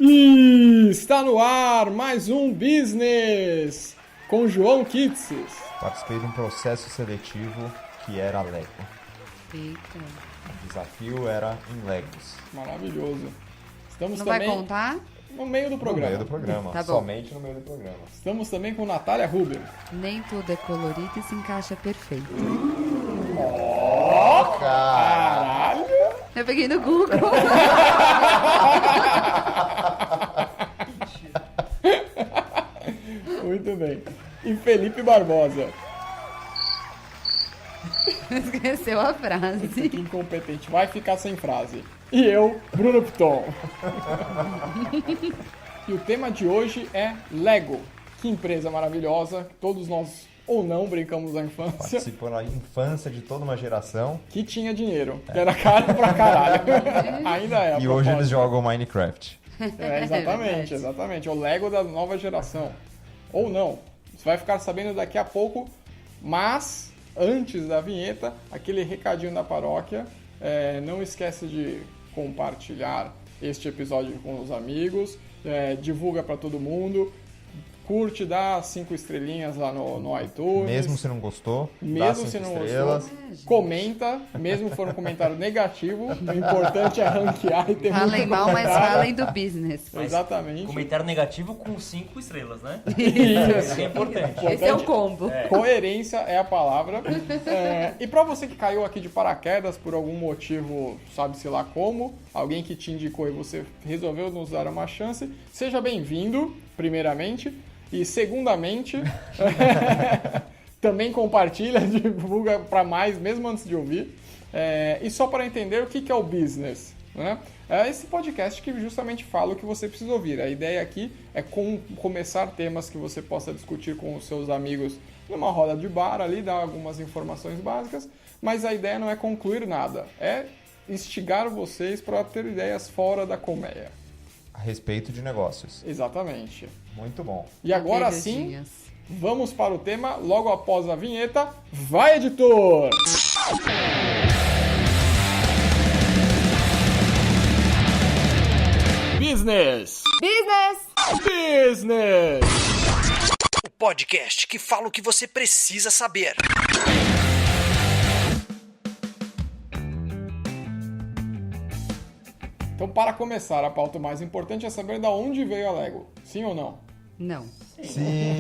E está no ar mais um Business com João Kitses. Participei de um processo seletivo que era Lego. Eita. O desafio era em Legos. Maravilhoso. Estamos Não também vai contar? no meio do programa. No meio do programa, Tá bom. somente no meio do programa. Estamos também com Natália Huber. Nem tudo é colorido e se encaixa perfeito. Caralho! Eu peguei no Google. Muito bem. E Felipe Barbosa. Esqueceu a frase. Que incompetente. Vai ficar sem frase. E eu, Bruno Piton. E o tema de hoje é Lego. Que empresa maravilhosa. Todos nós, ou não, brincamos na infância. Participou na infância de toda uma geração. Que tinha dinheiro. Que era caro pra caralho. Ainda é. a E hoje propósito. eles jogam Minecraft. É, exatamente, verdade. exatamente. É o Lego da nova geração. Ou não. Você vai ficar sabendo daqui a pouco. Mas, antes da vinheta, aquele recadinho da paróquia. Não esquece de compartilhar este episódio com os amigos. Divulga pra todo mundo. Curte, dá 5 estrelinhas lá no iTunes. Mesmo se não gostou, dá Mesmo 5 se não estrelas. gostou, comenta, mesmo se for um comentário negativo, o importante é ranquear e ter Falem muito mal, mas comentário. falem do business. Mas Exatamente. Comentário negativo com 5 estrelas, né? Isso. Isso é importante. Esse é o combo. Coerência é a palavra. E pra você que caiu aqui de paraquedas por algum motivo, sabe-se lá como, alguém que te indicou e você resolveu nos dar uma chance, seja bem-vindo, primeiramente. E segundamente, também compartilha, divulga para mais, mesmo antes de ouvir. E só para entender o que é o business, né? É esse podcast que justamente fala o que você precisa ouvir. A ideia aqui é começar temas que você possa discutir com os seus amigos numa roda de bar ali, dar algumas informações básicas, mas a ideia não é concluir nada, é instigar vocês para ter ideias fora da colmeia. A respeito de negócios. Exatamente. Muito bom. E agora sim, Pegadinhas. vamos para o tema logo após a vinheta. Vai, editor! Business! Business! O podcast que fala o que você precisa saber. Então, para começar, a pauta mais importante é saber de onde veio a Lego. Sim ou não? Não. Sim. Sim,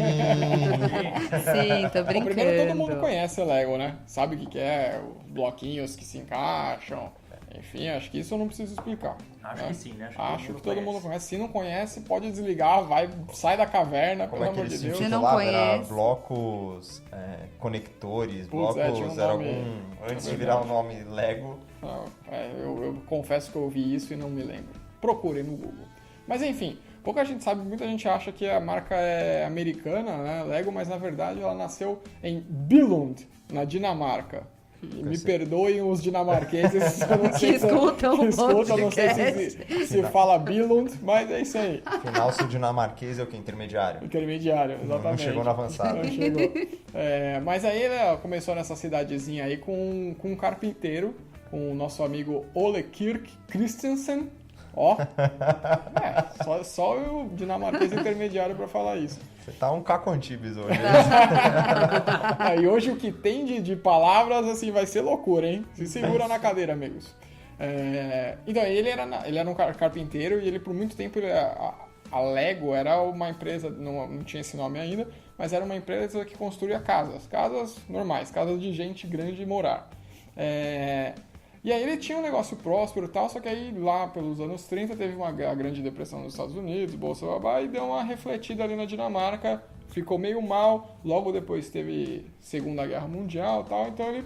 tô Bom, brincando. primeiro, todo mundo conhece a Lego, né? Sabe o que é, os bloquinhos que se encaixam. Enfim, acho que isso eu não preciso explicar. Acho que sim, né? Acho que todo mundo conhece. Se não conhece, pode desligar, sai da caverna, Como pelo é que amor eles de se Deus. Você não intitulavam? Era conhece. blocos, conectores, Putz, blocos, tinha um era nome- algum... Antes é de virar o verdade. nome Lego, Não, eu confesso que eu ouvi isso e não me lembro. Procure no Google. Mas enfim, pouca gente sabe, muita gente acha que a marca é americana, né, Lego, mas na verdade ela nasceu em Billund, na Dinamarca. E me perdoem os dinamarqueses, eu não sei Que escutam o não sei podcast. se fala Billund, mas é isso aí. afinal, se o dinamarquês é o que? Intermediário. Intermediário, exatamente. Não chegou na avançada. Não chegou. Mas aí ela começou nessa cidadezinha aí com um carpinteiro, com o nosso amigo Ole Kirk Christensen. Ó, só o dinamarquês intermediário pra falar isso. Você tá um Caco Antibes hoje. E hoje o que tem de palavras assim vai ser loucura, hein? Se segura na cadeira, amigos. Então, ele era um carpinteiro e ele por muito tempo a Lego era uma empresa, não tinha esse nome ainda, mas era uma empresa que construía casas normais, casas de gente grande morar. E aí ele tinha um negócio próspero e tal, só que aí lá pelos anos 30 teve a Grande Depressão nos Estados Unidos, Bolsa Babá, e deu uma refletida ali na Dinamarca, ficou meio mal, logo depois teve Segunda Guerra Mundial e tal, então ele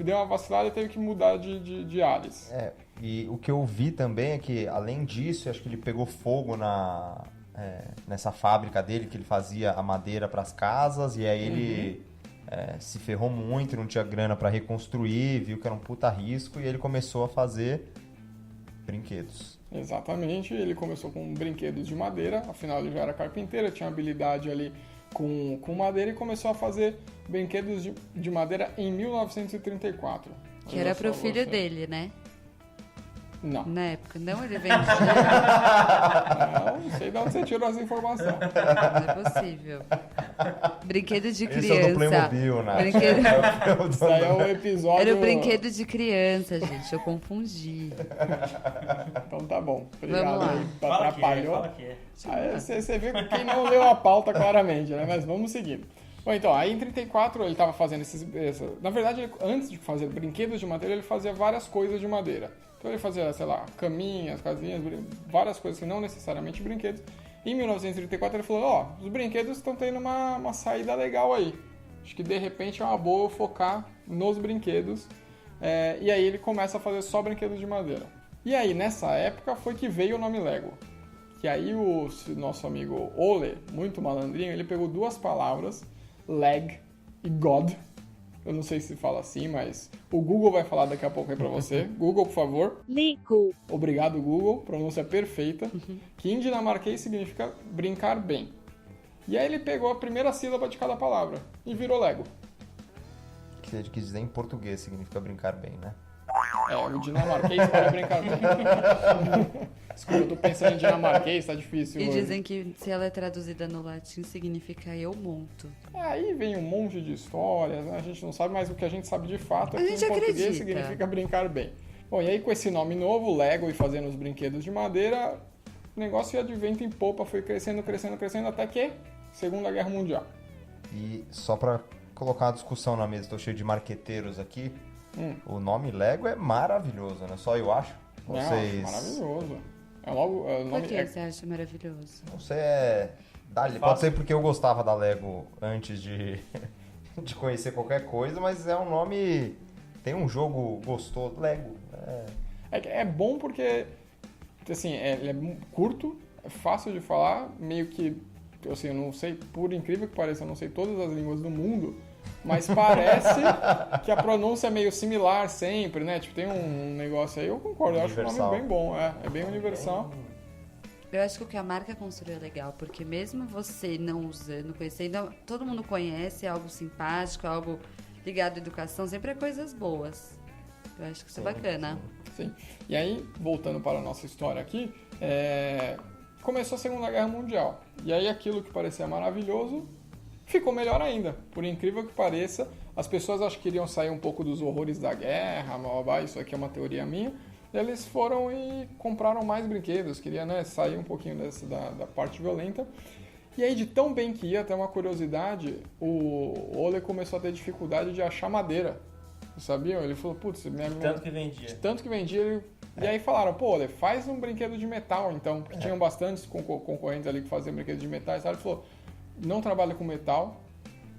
deu uma vacilada e teve que mudar de ares. E o que eu vi também é que, além disso, acho que ele pegou fogo nessa fábrica dele, que ele fazia a madeira para as casas, e aí ele se ferrou muito, não tinha grana para reconstruir, viu que era um puta risco, e ele começou a fazer brinquedos. Exatamente, ele começou com brinquedos de madeira, afinal ele já era carpinteiro, tinha habilidade ali com madeira e começou a fazer brinquedos de madeira em 1934. Que era pro filho dele, né? Não. Na época, não, ele vendia. Não sei de onde você tirou essa informação. Não é possível. Brinquedo de criança. Esse é o do Playmobil, né? Brinquedo... Isso aí é o episódio... Era o brinquedo de criança, gente. Eu confundi. Então tá bom. Obrigado Vamos lá. aí, Fala atrapalhou. que é. Aí você vê quem não leu a pauta claramente, né? Mas vamos seguir. Bom, então, aí em 34 ele estava fazendo na verdade, antes de fazer brinquedos de madeira, ele fazia várias coisas de madeira. Então ele fazia, sei lá, caminhas, casinhas, várias coisas que não necessariamente brinquedos. Em 1934 ele falou, ó, os brinquedos estão tendo uma saída legal aí. Acho que de repente é uma boa eu focar nos brinquedos. E aí ele começa a fazer só brinquedos de madeira. E aí, nessa época, foi que veio o nome Lego. Que aí o nosso amigo Ole, muito malandrinho, ele pegou duas palavras, leg e God. Eu não sei se fala assim, mas o Google vai falar daqui a pouco aí pra você. Google, por favor. Lego. Obrigado, Google. Pronúncia perfeita. Que em dinamarquês significa brincar bem. E aí ele pegou a primeira sílaba de cada palavra e virou Lego. Que ele quis dizer em português, significa brincar bem, né? O dinamarquês para brincar bem. Desculpa, eu tô pensando em dinamarquês, tá difícil E hoje. dizem que se ela é traduzida no latim, significa eu monto. Aí vem um monte de histórias, né? A gente não sabe, mas o que a gente sabe de fato é A que em gente português acredita. significa brincar bem. Bom, e aí com esse nome novo, Lego, e fazendo os brinquedos de madeira, o negócio ia de vento em popa, foi crescendo, crescendo, crescendo, até que Segunda Guerra Mundial. E só pra colocar uma discussão na mesa, tô cheio de marqueteiros aqui. O nome Lego é maravilhoso, né? Só eu acho. Vocês... Maravilhoso. É logo, o Por nome que é você acha maravilhoso? Não sei, pode ser porque eu gostava da Lego antes de, de conhecer qualquer coisa, mas é um nome... Tem um jogo gostoso, Lego. É bom porque, assim, ele é curto, é fácil de falar, meio que, assim, eu não sei, por incrível que pareça, eu não sei todas as línguas do mundo, mas parece que a pronúncia é meio similar sempre, né? Tipo, tem um negócio aí, eu concordo, eu acho o Universal. nome bem bom, é bem universal. Eu acho que o que a marca construiu é legal, porque mesmo você não usando, conhecendo, todo mundo conhece, é algo simpático, é algo ligado à educação, sempre é coisas boas. Eu acho que isso é bacana. Sim. E aí, voltando para a nossa história aqui, começou a Segunda Guerra Mundial. E aí aquilo que parecia maravilhoso ficou melhor ainda. Por incrível que pareça, as pessoas acho que queriam sair um pouco dos horrores da guerra, isso aqui é uma teoria minha. Eles foram e compraram mais brinquedos, queriam, né, sair um pouquinho da parte violenta. E aí, de tão bem que ia, até uma curiosidade, o Ole começou a ter dificuldade de achar madeira. Vocês sabiam? Ele falou, putz, Tanto que vendia. de tanto que vendia, ele... E aí falaram, pô, Ole, faz um brinquedo de metal, então. Porque tinham bastantes concorrentes ali que faziam brinquedos de metal. E ele falou, não trabalha com metal.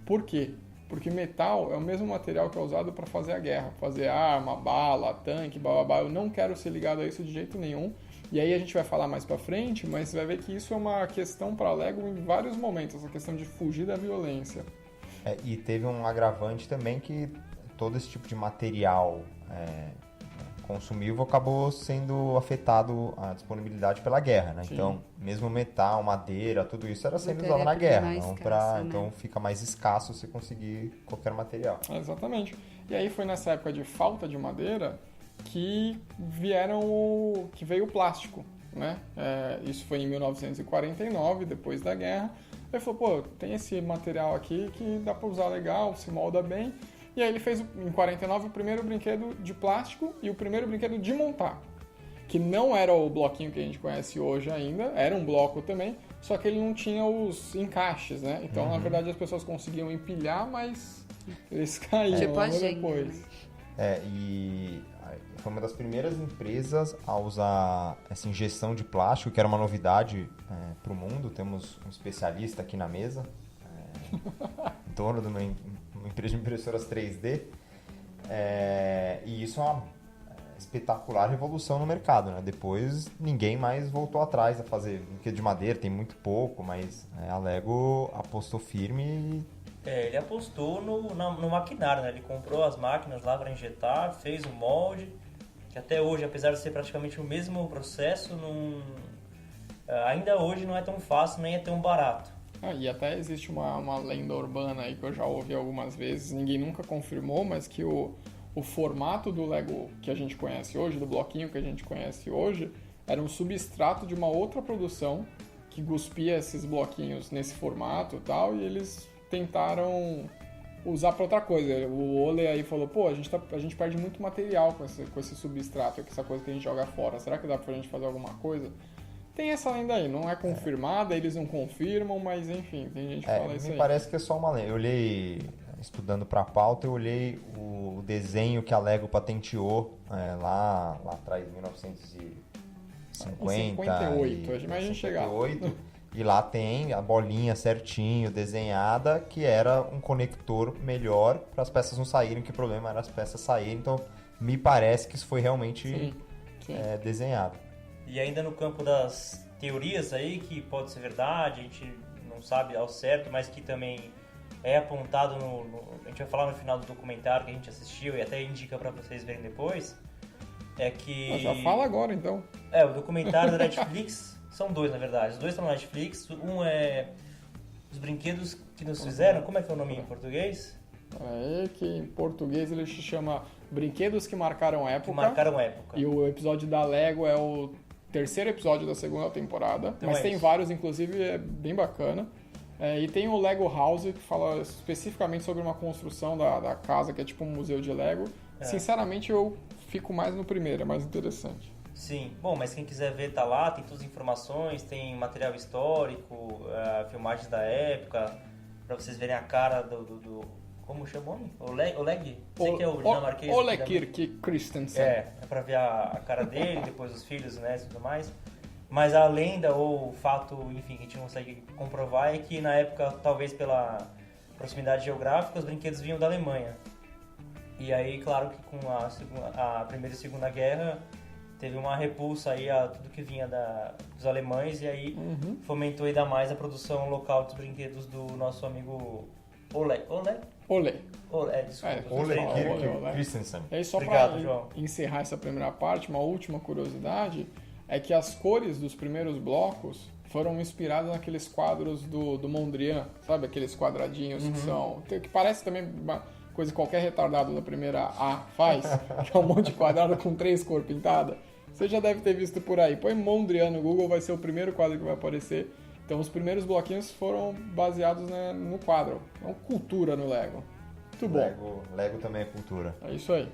Por quê? Porque metal é o mesmo material que é usado para fazer a guerra. Fazer arma, bala, tanque, bababá. Eu não quero ser ligado a isso de jeito nenhum. E aí a gente vai falar mais pra frente, mas você vai ver que isso é uma questão para Lego em vários momentos. Essa questão de fugir da violência. E teve um agravante também que todo esse tipo de material consumível acabou sendo afetado a disponibilidade pela guerra, né? Sim. Então, mesmo metal, madeira, tudo isso era sendo usado na Matéria-prima guerra. Não escassa, né? Então fica mais escasso você conseguir qualquer material. Exatamente. E aí foi nessa época de falta de madeira que veio o plástico, né? Isso foi em 1949, depois da guerra. Ele falou, pô, tem esse material aqui que dá pra usar legal, se molda bem. E aí ele fez, em 49, o primeiro brinquedo de plástico e o primeiro brinquedo de montar. Que não era o bloquinho que a gente conhece hoje ainda, era um bloco também, só que ele não tinha os encaixes, né? Então, na verdade, as pessoas conseguiam empilhar, mas eles caíam Tipo a logo gente, depois. E foi uma das primeiras empresas a usar essa injeção de plástico, que era uma novidade para o mundo. Temos um especialista aqui na mesa, dono de uma empresa de impressoras 3D. E isso é uma espetacular revolução no mercado, né? Depois ninguém mais voltou atrás a fazer brinquedo de madeira, tem muito pouco, mas a Lego apostou firme. Ele apostou no maquinário, né? Ele comprou as máquinas lá para injetar, fez o molde, que até hoje, apesar de ser praticamente o mesmo processo, ainda hoje não é tão fácil nem é tão barato. E até existe uma lenda urbana aí que eu já ouvi algumas vezes, ninguém nunca confirmou, mas que o o formato do Lego que a gente conhece hoje, do bloquinho que a gente conhece hoje, era um substrato de uma outra produção que cuspia esses bloquinhos nesse formato e tal, e eles tentaram usar para outra coisa. O Ole aí falou, pô, a gente perde muito material com esse substrato, com essa coisa que a gente joga fora. Será que dá pra gente fazer alguma coisa? Tem essa lenda aí, não é confirmada, eles não confirmam, mas enfim, tem gente que fala isso aí. Me parece que é só uma lenda. Eu olhei, estudando pra pauta, eu olhei o desenho que a Lego patenteou lá atrás, em 1950. 58, mas a gente chegar lá. E lá tem a bolinha certinho, desenhada, que era um conector melhor para as peças não saírem, que o problema era as peças saírem. Então, me parece que isso foi realmente desenhado. E ainda no campo das teorias aí, que pode ser verdade, a gente não sabe ao certo, mas que também é apontado a gente vai falar no final do documentário que a gente assistiu e até indica para vocês verem depois, é que... Já fala agora, então. O documentário da Netflix, são dois, na verdade. Os dois estão na Netflix. Um é Os Brinquedos que Nos Fizeram. Como é que é o nome em português? Que em português ele se chama Brinquedos que Marcaram Época. Que marcaram época. E o episódio da Lego é o terceiro episódio da segunda temporada. Então mas tem vários, inclusive, é bem bacana. E tem o Lego House, que fala especificamente sobre uma construção da casa, que é tipo um museu de Lego. Sinceramente, eu fico mais no primeiro, é mais interessante. Sim, bom, mas quem quiser ver tá lá, tem todas as informações, tem material histórico, filmagens da época, pra vocês verem a cara do como chama o nome? Oleg? Sei que é o dinamarquês. Ole Kirk Christensen. É pra ver a cara dele, depois os filhos, né, e tudo mais. Mas a lenda ou o fato, enfim, que a gente não consegue comprovar é que na época, talvez pela proximidade geográfica, os brinquedos vinham da Alemanha. E aí, claro que com a Primeira e Segunda Guerra teve uma repulsa aí a tudo que vinha dos alemães e aí fomentou ainda mais a produção local dos brinquedos do nosso amigo Ole. Desculpa. Ole Kirk Christensen. E aí, só Obrigado, para João. encerrar essa primeira parte, uma última curiosidade é que as cores dos primeiros blocos foram inspiradas naqueles quadros do Mondrian, sabe? Aqueles quadradinhos que parece também uma coisa que qualquer retardado da primeira A faz, que é um monte de quadrado com 3 cores pintadas. Você já deve ter visto por aí. Põe Mondrian no Google, vai ser o primeiro quadro que vai aparecer. Então, os primeiros bloquinhos foram baseados no quadro. É uma cultura no Lego. Muito bom. Lego também é cultura. É isso aí.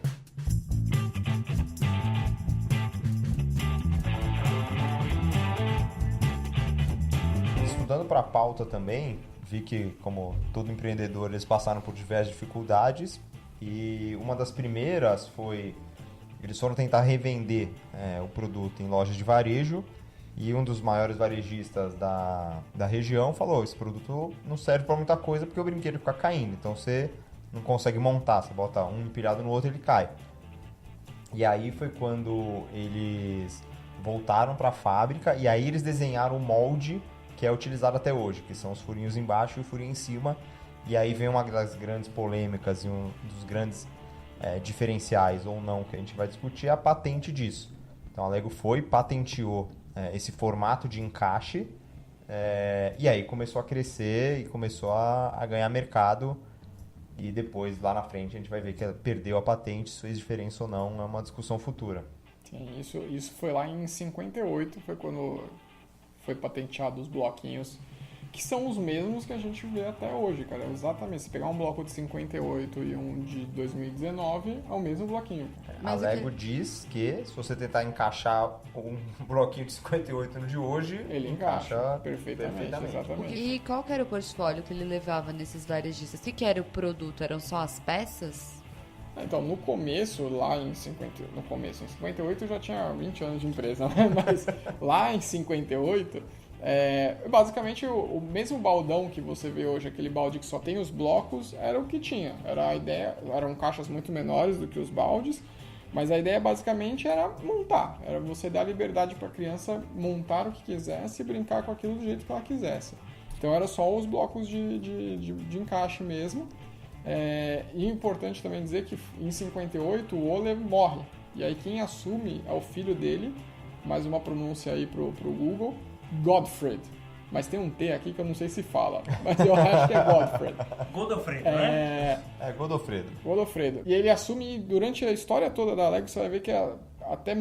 Estudando para a pauta também, vi que, como todo empreendedor, eles passaram por diversas dificuldades e uma das primeiras foi... Eles foram tentar revender o produto em lojas de varejo e um dos maiores varejistas da região falou: esse produto não serve para muita coisa porque o brinquedo fica caindo, então você não consegue montar, você bota um empilhado no outro e ele cai. E aí foi quando eles voltaram para a fábrica e aí eles desenharam o molde que é utilizado até hoje, que são os furinhos embaixo e o furinho em cima. E aí vem uma das grandes polêmicas e um dos grandes diferenciais ou não que a gente vai discutir é a patente disso. Então a Lego patenteou esse formato de encaixe e aí começou a crescer e começou a ganhar mercado e depois lá na frente a gente vai ver que ela perdeu a patente, se fez diferença ou não, é uma discussão futura. Sim, isso foi lá em 58, foi quando foi patenteado os bloquinhos, que são os mesmos que a gente vê até hoje, cara. Exatamente, se pegar um bloco de 58 e um de 2019, é o mesmo bloquinho. Mas a Lego diz que se você tentar encaixar um bloquinho de 58 no de hoje, ele encaixa perfeitamente. Exatamente. E qual que era o portfólio que ele levava nesses varejistas? O que era o produto? Eram só as peças? Então, no começo, em 58 eu já tinha 20 anos de empresa, né? Mas lá em 58, basicamente o mesmo baldão que você vê hoje, aquele balde que só tem os blocos, era o que tinha. Era a ideia, eram caixas muito menores do que os baldes, mas a ideia basicamente era montar, era você dar liberdade para a criança montar o que quisesse e brincar com aquilo do jeito que ela quisesse. Então era só os blocos de encaixe mesmo. E é importante também dizer que em 58 o Ole morre. E aí quem assume é o filho dele, mais uma pronúncia aí pro Google, Gottfried. mas tem um T aqui que eu não sei se fala, mas eu acho que é Godfred. Godofredo, né? Godofredo. Godofredo. E ele assume, durante a história toda da Lego, você vai ver que até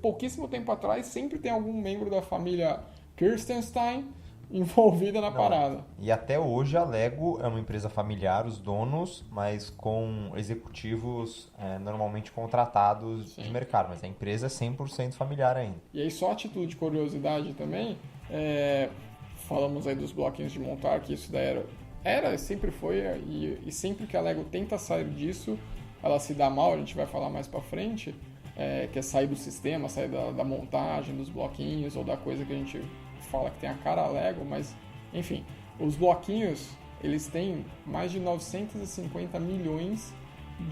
pouquíssimo tempo atrás sempre tem algum membro da família Kirstenstein envolvida na parada. E até hoje a Lego é uma empresa familiar, os donos, mas com executivos normalmente contratados de mercado. Mas a empresa é 100% familiar ainda. E aí só a título de curiosidade também, falamos aí dos bloquinhos de montar, que isso daí sempre foi, e sempre que a Lego tenta sair disso, ela se dá mal, a gente vai falar mais pra frente, que é sair do sistema, sair da montagem, dos bloquinhos, ou da coisa que a gente fala que tem a cara Lego, mas enfim, os bloquinhos, eles têm mais de 950 milhões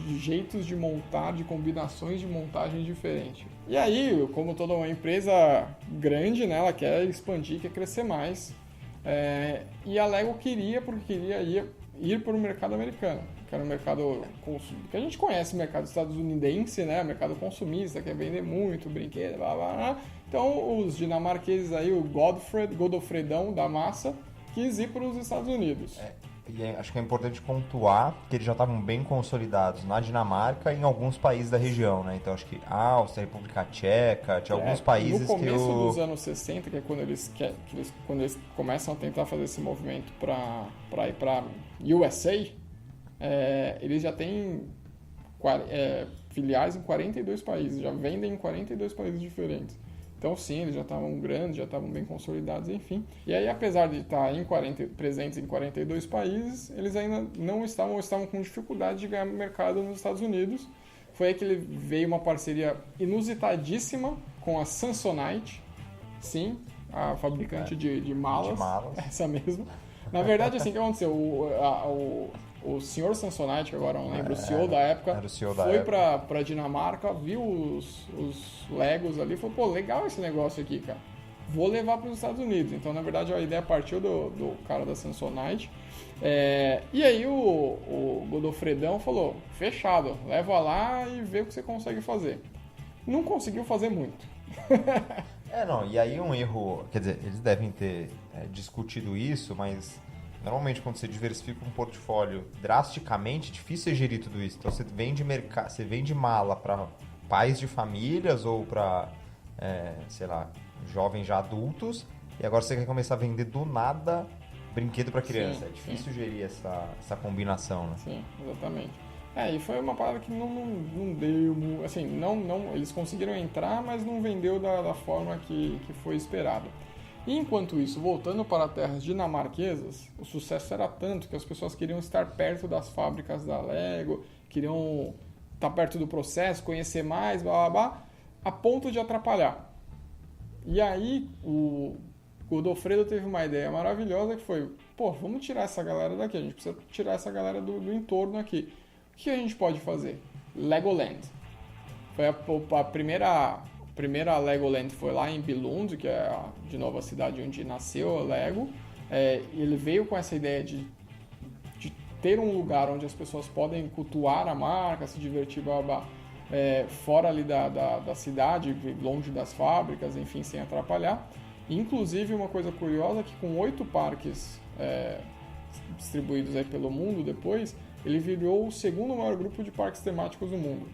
de jeitos de montar, de combinações de montagem diferentes. E aí, como toda uma empresa grande, né, ela quer expandir, quer crescer mais, e a Lego queria ir para o mercado americano, que era um mercado que a gente conhece, o mercado estadunidense, né, o mercado consumista, quer vender muito brinquedo, blá blá blá. Então, os dinamarqueses aí, o Godofredão da massa, quis ir para os Estados Unidos. E acho que é importante pontuar que eles já estavam bem consolidados na Dinamarca e em alguns países da região, né? Então, acho que Áustria, República Tcheca, tinha alguns países que no começo dos anos 60, que é quando eles começam a tentar fazer esse movimento para ir para USA, eles já têm filiais em 42 países, já vendem em 42 países diferentes. Então, sim, eles já estavam grandes, já estavam bem consolidados, enfim. E aí, apesar de estar presentes em 42 países, eles ainda não estavam com dificuldade de ganhar mercado nos Estados Unidos. Foi aí que ele veio uma parceria inusitadíssima com a Samsonite, sim, a fabricante de malas, essa mesma. Na verdade, assim, o que aconteceu? O senhor Samsonite, que agora não lembro, o CEO da época, foi pra Dinamarca, viu os Legos ali e falou, pô, legal esse negócio aqui, cara. Vou levar para os Estados Unidos. Então, na verdade, a ideia partiu do cara da Samsonite. E aí o Godofredão falou, fechado, leva lá e vê o que você consegue fazer. Não conseguiu fazer muito. E aí um erro, quer dizer, eles devem ter discutido isso, mas normalmente quando você diversifica um portfólio drasticamente, difícil é gerir tudo isso. Então você vende mala para pais de famílias ou para, jovens já adultos, e agora você quer começar a vender do nada brinquedo para criança. É difícil gerir essa combinação, né? Sim, exatamente. E foi uma parada que não deu, assim, eles conseguiram entrar, mas não vendeu da forma que foi esperado. E enquanto isso, voltando para terras dinamarquesas, o sucesso era tanto que as pessoas queriam estar perto das fábricas da Lego, queriam estar perto do processo, conhecer mais, blá blá blá, a ponto de atrapalhar. E aí o Godofredo teve uma ideia maravilhosa que foi, vamos tirar essa galera daqui, a gente precisa tirar essa galera do entorno aqui. O que a gente pode fazer? Legoland. Foi a primeira Legoland foi lá em Billund, que é de novo a cidade onde nasceu a Lego. Ele veio com essa ideia de ter um lugar onde as pessoas podem cultuar a marca, se divertir, fora ali da cidade, longe das fábricas, enfim, sem atrapalhar. Inclusive, uma coisa curiosa é que com 8 parques distribuídos aí pelo mundo depois, ele virou o segundo maior grupo de parques temáticos do mundo.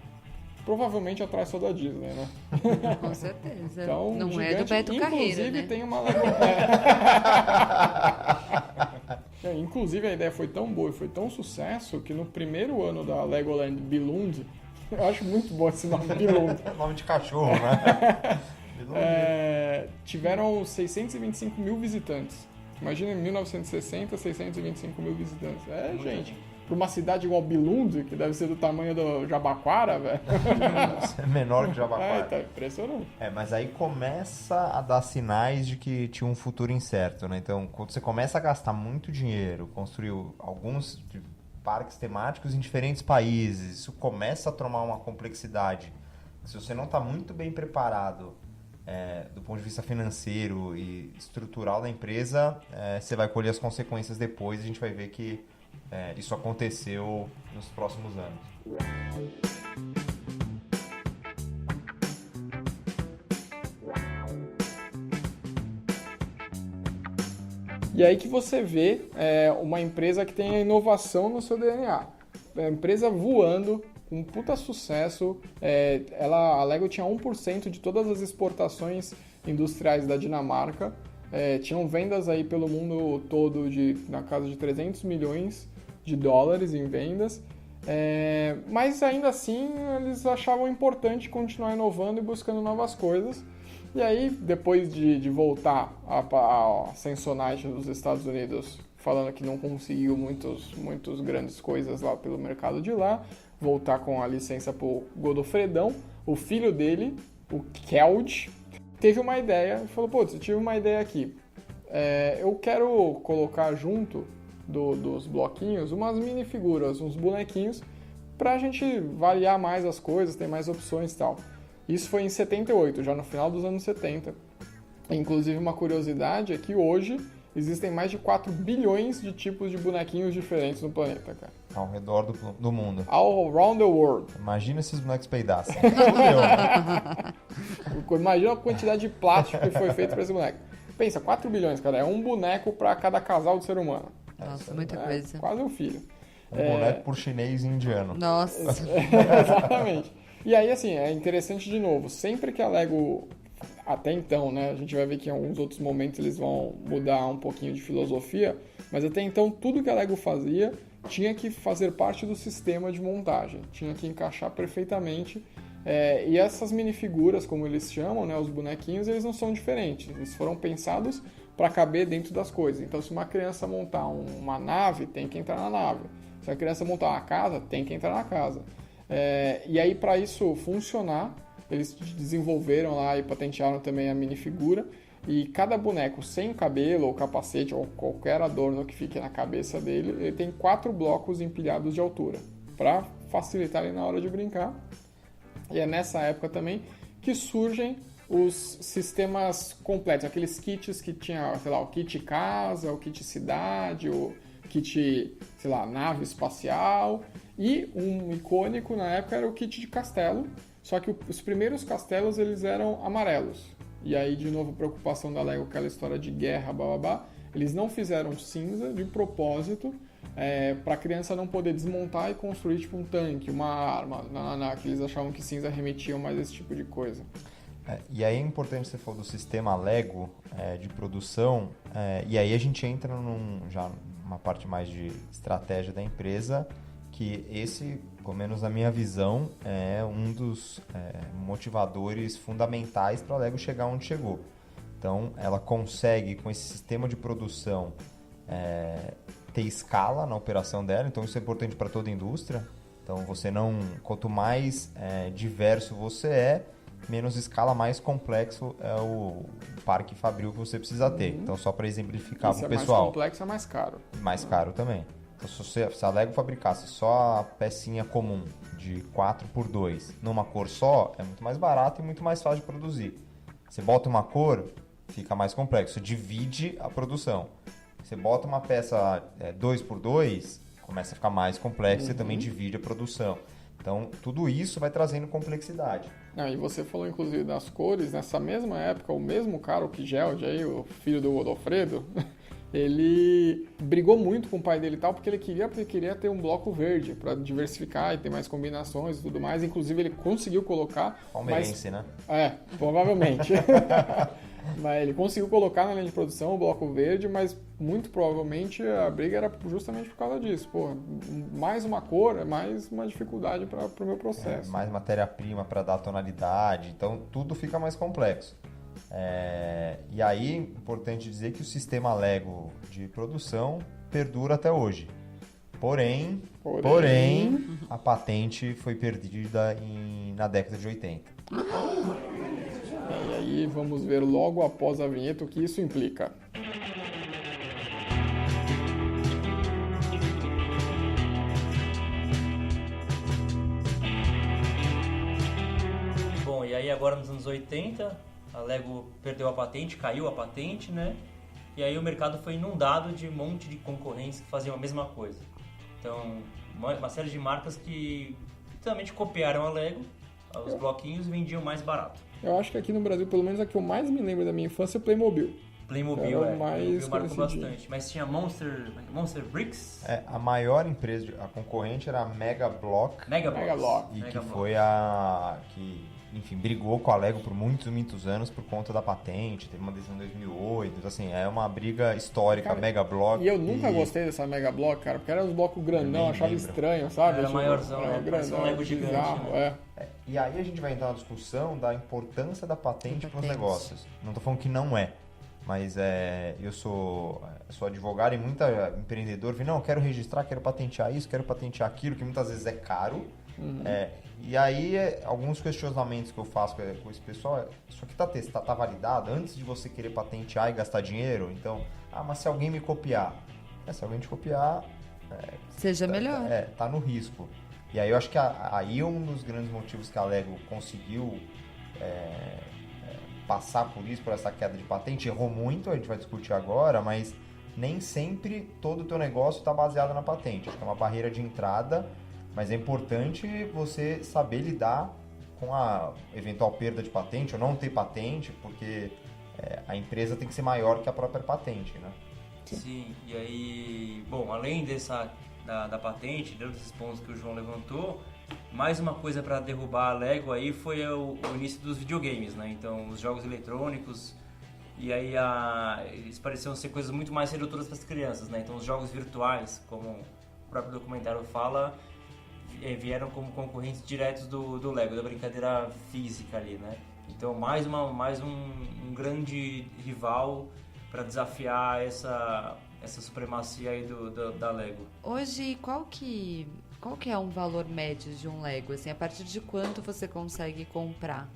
Provavelmente atrás só da Disney, né? Com certeza. Então, não gigante, é do Beto Carreiro, inclusive, né? tem uma Inclusive, a ideia foi tão boa e foi tão sucesso que no primeiro ano da Legoland Billund, eu acho muito bom esse nome, Billund. Nome de cachorro, né? Tiveram 625 mil visitantes. Imagina, em 1960, 625 mil visitantes. Gente, para uma cidade igual Billund, que deve ser do tamanho do Jabaquara, velho. É menor que Jabaquara. Tá impressionante. Mas aí começa a dar sinais de que tinha um futuro incerto, né? Então, quando você começa a gastar muito dinheiro, construiu alguns parques temáticos em diferentes países, isso começa a tomar uma complexidade. Se você não está muito bem preparado do ponto de vista financeiro e estrutural da empresa, você vai colher as consequências depois e a gente vai ver que isso aconteceu nos próximos anos. E aí que você vê uma empresa que tem a inovação no seu DNA. A empresa voando, com um puta sucesso. A Lego tinha 1% de todas as exportações industriais da Dinamarca. Tinham vendas aí pelo mundo todo na casa de 300 milhões de dólares em vendas. Mas ainda assim eles achavam importante continuar inovando e buscando novas coisas. E aí, depois de voltar a Samsonite dos Estados Unidos, falando que não conseguiu muitas grandes coisas lá pelo mercado de lá, voltar com a licença pro Godofredão, o filho dele, o Kjeld, teve uma ideia e falou, putz, eu tive uma ideia aqui. Eu quero colocar junto dos bloquinhos umas minifiguras, uns bonequinhos, pra gente variar mais as coisas, ter mais opções e tal. Isso foi em 78, já no final dos anos 70. Inclusive, uma curiosidade é que hoje existem mais de 4 bilhões de tipos de bonequinhos diferentes no planeta, cara. Ao redor do mundo. All around the world. Imagina se esses bonecos peidassem. Imagina a quantidade de plástico que foi feito para esse boneco. Pensa, 4 bilhões, cara. É um boneco para cada casal de ser humano. Nossa, muita coisa. Quase um filho. Um boneco por chinês e indiano. Nossa. Exatamente. E aí, assim, é interessante de novo. Sempre que a Lego... Até então, né? A gente vai ver que em alguns outros momentos eles vão mudar um pouquinho de filosofia. Mas até então, tudo que a Lego fazia tinha que fazer parte do sistema de montagem. Tinha que encaixar perfeitamente. E essas minifiguras, como eles chamam, né? Os bonequinhos, eles não são diferentes. Eles foram pensados para caber dentro das coisas. Então, se uma criança montar uma nave, tem que entrar na nave. Se a criança montar uma casa, tem que entrar na casa. E aí, para isso funcionar, eles desenvolveram lá e patentearam também a minifigura. E cada boneco sem cabelo ou capacete ou qualquer adorno que fique na cabeça dele, ele tem 4 blocos empilhados de altura, para facilitar ele na hora de brincar. E é nessa época também que surgem os sistemas completos, aqueles kits que tinha, sei lá, o kit casa, o kit cidade, o kit, sei lá, nave espacial. E um icônico na época era o kit de castelo, só que os primeiros castelos eles eram amarelos. E aí, de novo, preocupação da Lego, aquela história de guerra, bababá. Eles não fizeram cinza de propósito para a criança não poder desmontar e construir tipo um tanque, uma arma, que eles achavam que cinza remetia mais a esse tipo de coisa. E aí é importante você falar do sistema Lego de produção, e aí a gente entra já numa parte mais de estratégia da empresa, que esse, pelo menos na minha visão, é um dos motivadores fundamentais para a Lego chegar onde chegou. Então, ela consegue, com esse sistema de produção, ter escala na operação dela. Então, isso é importante para toda a indústria. Então, quanto mais diverso você menos escala, mais complexo é o parque fabril que você precisa ter. Então, só para exemplificar para o pessoal. Se é mais complexo, é mais caro. Mais caro também. Então, se a Lego fabricasse só a pecinha comum de 4x2 numa cor só, é muito mais barato e muito mais fácil de produzir. Você bota uma cor, fica mais complexo. Você divide a produção. Você bota uma peça 2x2, começa a ficar mais complexo, você também divide a produção. Então, tudo isso vai trazendo complexidade. E você falou, inclusive, das cores. Nessa mesma época, o mesmo cara, o Kjeld, aí, o filho do Godofredo, ele brigou muito com o pai dele e tal, porque ele queria ter um bloco verde para diversificar e ter mais combinações e tudo mais. Inclusive, ele conseguiu colocar... Palmeirense, né? Provavelmente. Mas ele conseguiu colocar na linha de produção o bloco verde, mas muito provavelmente a briga era justamente por causa disso. Pô, mais uma cor é mais uma dificuldade para o meu processo. Mais matéria-prima para dar tonalidade, então tudo fica mais complexo. E aí, importante dizer que o sistema Lego de produção perdura até hoje. Porém, a patente foi perdida na década de 80. E aí vamos ver logo após a vinheta o que isso implica. Bom, e aí agora nos anos 80, a Lego perdeu a patente, caiu a patente, né? E aí o mercado foi inundado de um monte de concorrentes que faziam a mesma coisa. Então, uma série de marcas que literalmente copiaram a Lego, os bloquinhos, vendiam mais barato. Eu acho que aqui no Brasil, pelo menos a que eu mais me lembro da minha infância, é o Playmobil. Playmobil, Era o mais Playmobil marcou conhecidinho. bastante. Mas tinha Monster Bricks? A maior empresa, a concorrente era a Mega Block. Mega Block. E Mega que Block. foi a que, enfim, brigou com a Lego por muitos anos por conta da patente, teve uma decisão em 2008, então assim, é uma briga histórica, Cara, a Mega Block. E eu nunca gostei dessa Mega Block, cara, porque era uns blocos grandão, eu Eu achava nem lembro. estranho, sabe? Era Tipo, maiorzão, era né? Parecia um Lego gigante, bizarro, né? E aí a gente vai entrar na discussão da importância da patente para os Patente. negócios. Não tô falando que não é, mas eu sou advogado e muita empreendedor vem, não, quero registrar, quero patentear isso, quero patentear aquilo, que muitas vezes é caro. E aí, alguns questionamentos que eu faço com esse pessoal isso aqui tá validado antes de você querer patentear e gastar dinheiro? Então, mas se alguém me copiar? Se alguém te copiar, Seja melhor. tá no risco. E aí eu acho que aí um dos grandes motivos que a Lego conseguiu passar por essa queda de patente, errou muito, a gente vai discutir agora, mas nem sempre todo o teu negócio está baseado na patente. Acho que é uma barreira de entrada, mas é importante você saber lidar com a eventual perda de patente ou não ter patente, porque a empresa tem que ser maior que a própria patente, né? Sim, e aí, bom, além da patente, desses pontos que o João levantou, mais uma coisa para derrubar a Lego aí foi o início dos videogames, né? Então, os jogos eletrônicos, e aí eles pareciam ser coisas muito mais sedutoras para as crianças, né? Então, os jogos virtuais, como o próprio documentário fala, vieram como concorrentes diretos do Lego, da brincadeira física ali, né? Então, mais um grande rival para desafiar essa supremacia aí da Lego. Hoje, qual que é um valor médio de um Lego? Assim, a partir de quanto você consegue comprar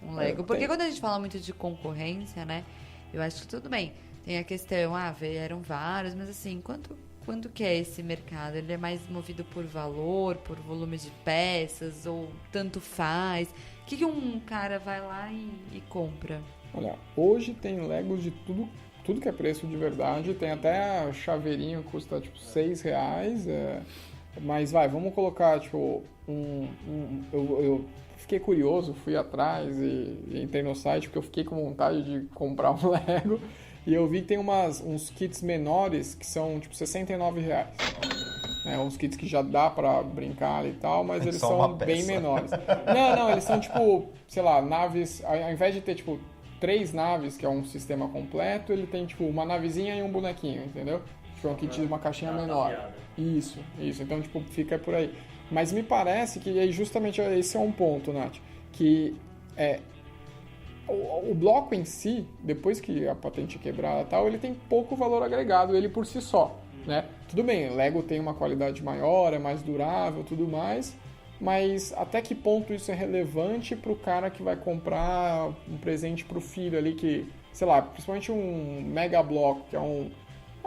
um Lego? Porque quando a gente fala muito de concorrência, né? Eu acho que tudo bem. Tem a questão, vieram vários, mas assim, quanto que é esse mercado? Ele é mais movido por valor, por volume de peças, ou tanto faz? O que um cara vai lá e compra? Olha, hoje tem Legos de tudo que é preço de verdade, tem até chaveirinho que custa tipo R$6, mas vamos colocar tipo eu fiquei curioso, fui atrás e entrei no site porque eu fiquei com vontade de comprar um Lego e eu vi que tem uns kits menores que são tipo R$69. Uns kits que já dá pra brincar e tal, mas eles Só são uma bem peça. menores. Não, eles são tipo, sei lá, naves, ao invés de ter tipo 3 naves, que é um sistema completo, ele tem tipo uma navezinha e um bonequinho, entendeu? Tipo, um kit de uma caixinha menor. Isso. Então, tipo, fica por aí. Mas me parece que aí justamente esse é um ponto, Nath, que o bloco em si, depois que a patente quebrada e tal, ele tem pouco valor agregado, ele por si só, né? Tudo bem, Lego tem uma qualidade maior, é mais durável, tudo mais, mas até que ponto isso é relevante para o cara que vai comprar um presente para o filho ali que, sei lá, principalmente um Mega Block, que é um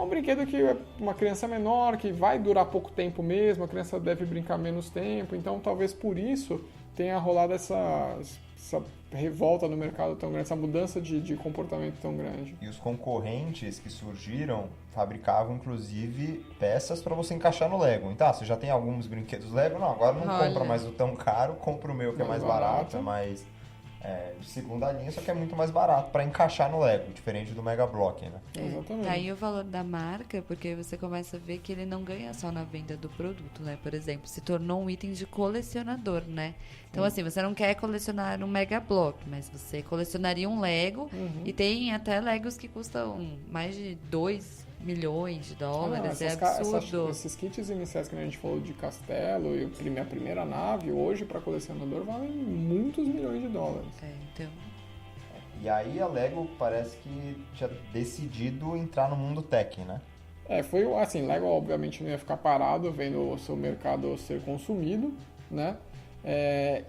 brinquedo que é uma criança menor, que vai durar pouco tempo mesmo, a criança deve brincar menos tempo, então talvez por isso tenha rolado essa revolta no mercado tão grande, essa mudança de comportamento tão grande. E os concorrentes que surgiram fabricavam, inclusive, peças para você encaixar no Lego. Então, você já tem alguns brinquedos Lego? Não, agora não compra mais o tão caro, compra o meu que é mais barato, é mais de segunda linha, só que é muito mais barato para encaixar no Lego, diferente do Mega Block, né? Exatamente. Tá aí o valor da marca, porque você começa a ver que ele não ganha só na venda do produto, né? Por exemplo, se tornou um item de colecionador, né? Então, assim, você não quer colecionar um Mega Block, mas você colecionaria um Lego, e tem até Legos que custam mais de 2 milhões de dólares, é absurdo. Esses kits iniciais que a gente falou de castelo e a primeira nave, hoje para colecionador valem muitos milhões de dólares. Então... E aí a Lego parece que tinha decidido entrar no mundo tech, né? Foi assim, Lego obviamente não ia ficar parado vendo o seu mercado ser consumido, né?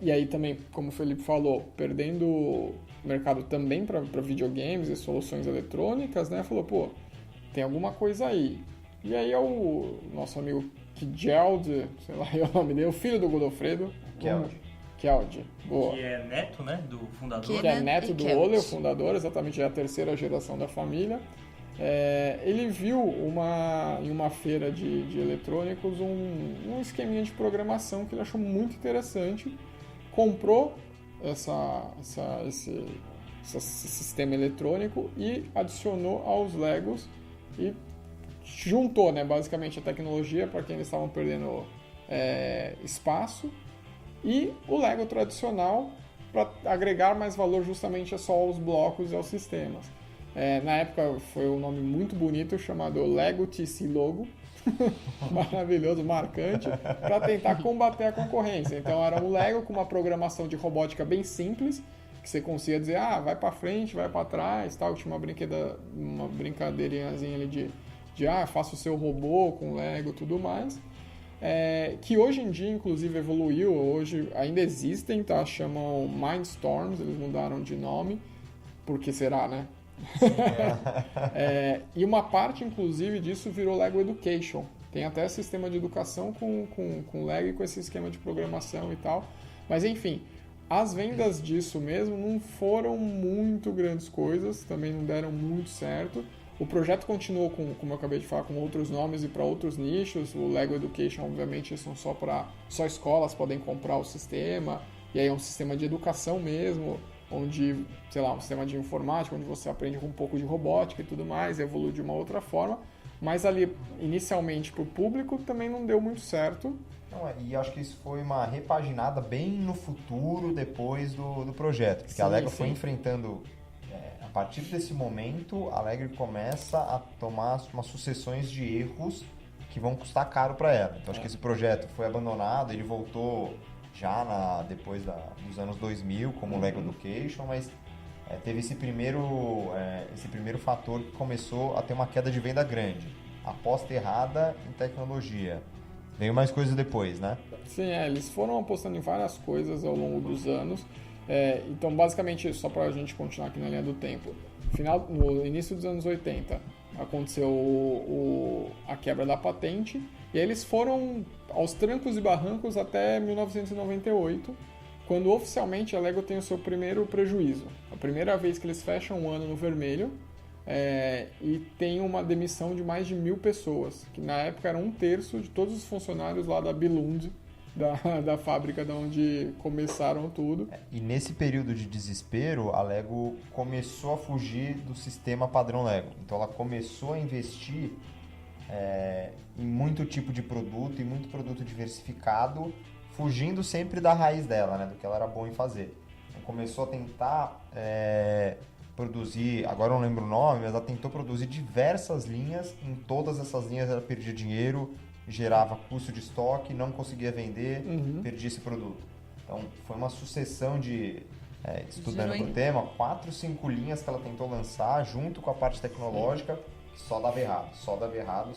E aí também, como o Felipe falou, perdendo o mercado também para videogames e soluções eletrônicas, né? Falou, pô, tem alguma coisa aí. E aí é o nosso amigo Kjeld, sei lá o nome dele, o filho do Godofredo. Kjeld, boa. Que é neto, né, do fundador. Que é neto do Kjeld. Ole, o fundador, exatamente, é a terceira geração da família. Ele viu em uma feira de eletrônicos um esqueminha de programação que ele achou muito interessante, comprou esse esse sistema eletrônico e adicionou aos Legos e juntou, né, basicamente a tecnologia para quem eles estavam perdendo espaço e o Lego tradicional para agregar mais valor justamente só aos blocos e aos sistemas. Na época foi um nome muito bonito chamado Lego TC Logo, maravilhoso, marcante, para tentar combater a concorrência. Então era um Lego com uma programação de robótica bem simples, que você conseguia dizer, vai para frente, vai para trás, tal. Tinha uma brincadeirinhazinha ali de faça o seu robô com Lego e tudo mais. Que hoje em dia, inclusive, evoluiu, hoje ainda existem, tá? Chamam Mindstorms, eles mudaram de nome, porque será, né? E uma parte, inclusive, disso virou Lego Education. Tem até sistema de educação com Lego e com esse esquema de programação e tal. Mas, enfim, as vendas disso mesmo não foram muito grandes coisas, também não deram muito certo. O projeto continuou, como eu acabei de falar, com outros nomes e para outros nichos. O Lego Education, obviamente, são só escolas podem comprar o sistema. E aí é um sistema de educação mesmo, onde, sei lá, um sistema de informática, onde você aprende com um pouco de robótica e tudo mais, evolui de uma outra forma. Mas ali, inicialmente, para o público, também não deu muito certo. E acho que isso foi uma repaginada bem no futuro, depois do projeto. Porque a Lego foi enfrentando... A partir desse momento, a Lego começa a tomar umas sucessões de erros que vão custar caro para ela. Então, acho que esse projeto foi abandonado, ele voltou já depois dos anos 2000 como Lego Education, mas teve esse primeiro fator que começou a ter uma queda de venda grande. Aposta errada em tecnologia. Veio mais coisas depois, né? Sim, eles foram apostando em várias coisas ao longo dos anos. Então, basicamente, só para a gente continuar aqui na linha do tempo, no início dos anos 80, aconteceu a quebra da patente, e aí eles foram aos trancos e barrancos até 1998, quando oficialmente a Lego tem o seu primeiro prejuízo. A primeira vez que eles fecham um ano no vermelho, e tem uma demissão de mais de 1.000 pessoas, que na época era 1/3 de todos os funcionários lá da Billund, da fábrica de onde começaram tudo. E nesse período de desespero, a Lego começou a fugir do sistema padrão Lego. Então ela começou a investir em muito tipo de produto e muito produto diversificado, fugindo sempre da raiz dela, né, do que ela era bom em fazer. Então começou a tentar produzir, agora eu não lembro o nome, mas ela tentou produzir diversas linhas. Em todas essas linhas ela perdia dinheiro, gerava custo de estoque, não conseguia vender, perdia esse produto. Então, foi uma sucessão de, estudando o tema, 4, 5 linhas que ela tentou lançar, junto com a parte tecnológica, que só dava errado.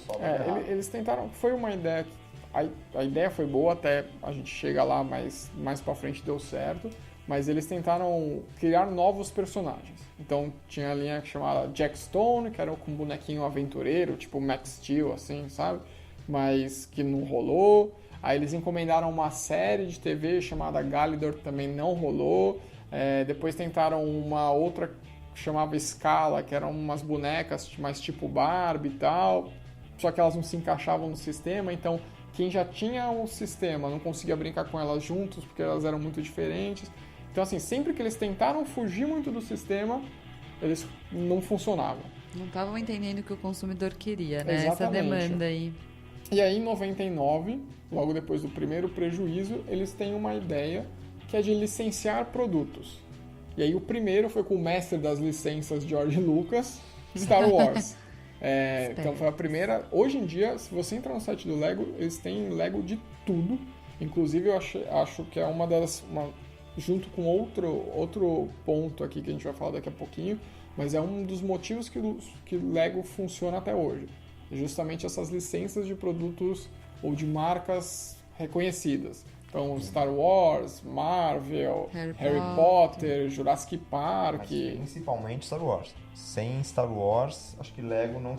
Eles tentaram, foi uma ideia, a ideia foi boa, até a gente chega lá, mas mais pra frente deu certo, mas eles tentaram criar novos personagens. Então, tinha a linha que chamava Jack Stone, que era com um bonequinho aventureiro, tipo Max Steel, assim, sabe? Mas que não rolou. Aí eles encomendaram uma série de TV chamada Galidor, que também não rolou. Depois tentaram uma outra que chamava Scala, que eram umas bonecas mais tipo Barbie e tal, só que elas não se encaixavam no sistema. Então quem já tinha um sistema não conseguia brincar com elas juntos, porque elas eram muito diferentes. Então, assim, sempre que eles tentaram fugir muito do sistema, eles não funcionavam. Não estavam entendendo o que o consumidor queria, né? Exatamente. Essa demanda aí. E aí, em 99, logo depois do primeiro prejuízo, eles têm uma ideia que é de licenciar produtos. E aí, o primeiro foi com o mestre das licenças, George Lucas, Star Wars. Então, foi a primeira. Hoje em dia, se você entrar no site do Lego, eles têm Lego de tudo. Inclusive, eu acho que é uma das... junto com outro ponto aqui que a gente vai falar daqui a pouquinho, mas é um dos motivos que Lego funciona até hoje. Justamente essas licenças de produtos ou de marcas reconhecidas. Então, Star Wars, Marvel, Harry Potter, Jurassic Park. Mas principalmente Star Wars. Sem Star Wars, acho que Lego não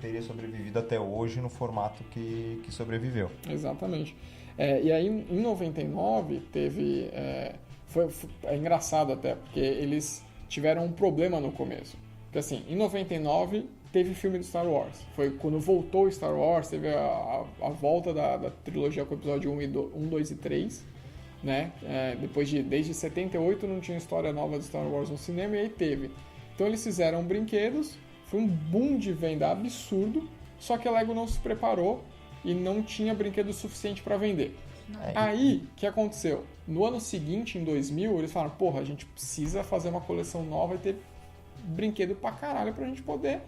teria sobrevivido até hoje no formato que sobreviveu. Exatamente. E aí, em 99, teve... É engraçado até, porque eles tiveram um problema no começo. Porque assim, em 99... teve filme do Star Wars. Foi quando voltou Star Wars, teve a volta da trilogia com o episódio 1, 2 e 3. né? Desde 78 não tinha história nova de Star Wars no cinema, e aí teve. Então eles fizeram brinquedos, foi um boom de venda absurdo, só que a Lego não se preparou e não tinha brinquedo suficiente para vender. Aí, o que aconteceu? No ano seguinte, em 2000, eles falaram, porra, a gente precisa fazer uma coleção nova e ter brinquedo pra caralho pra gente poder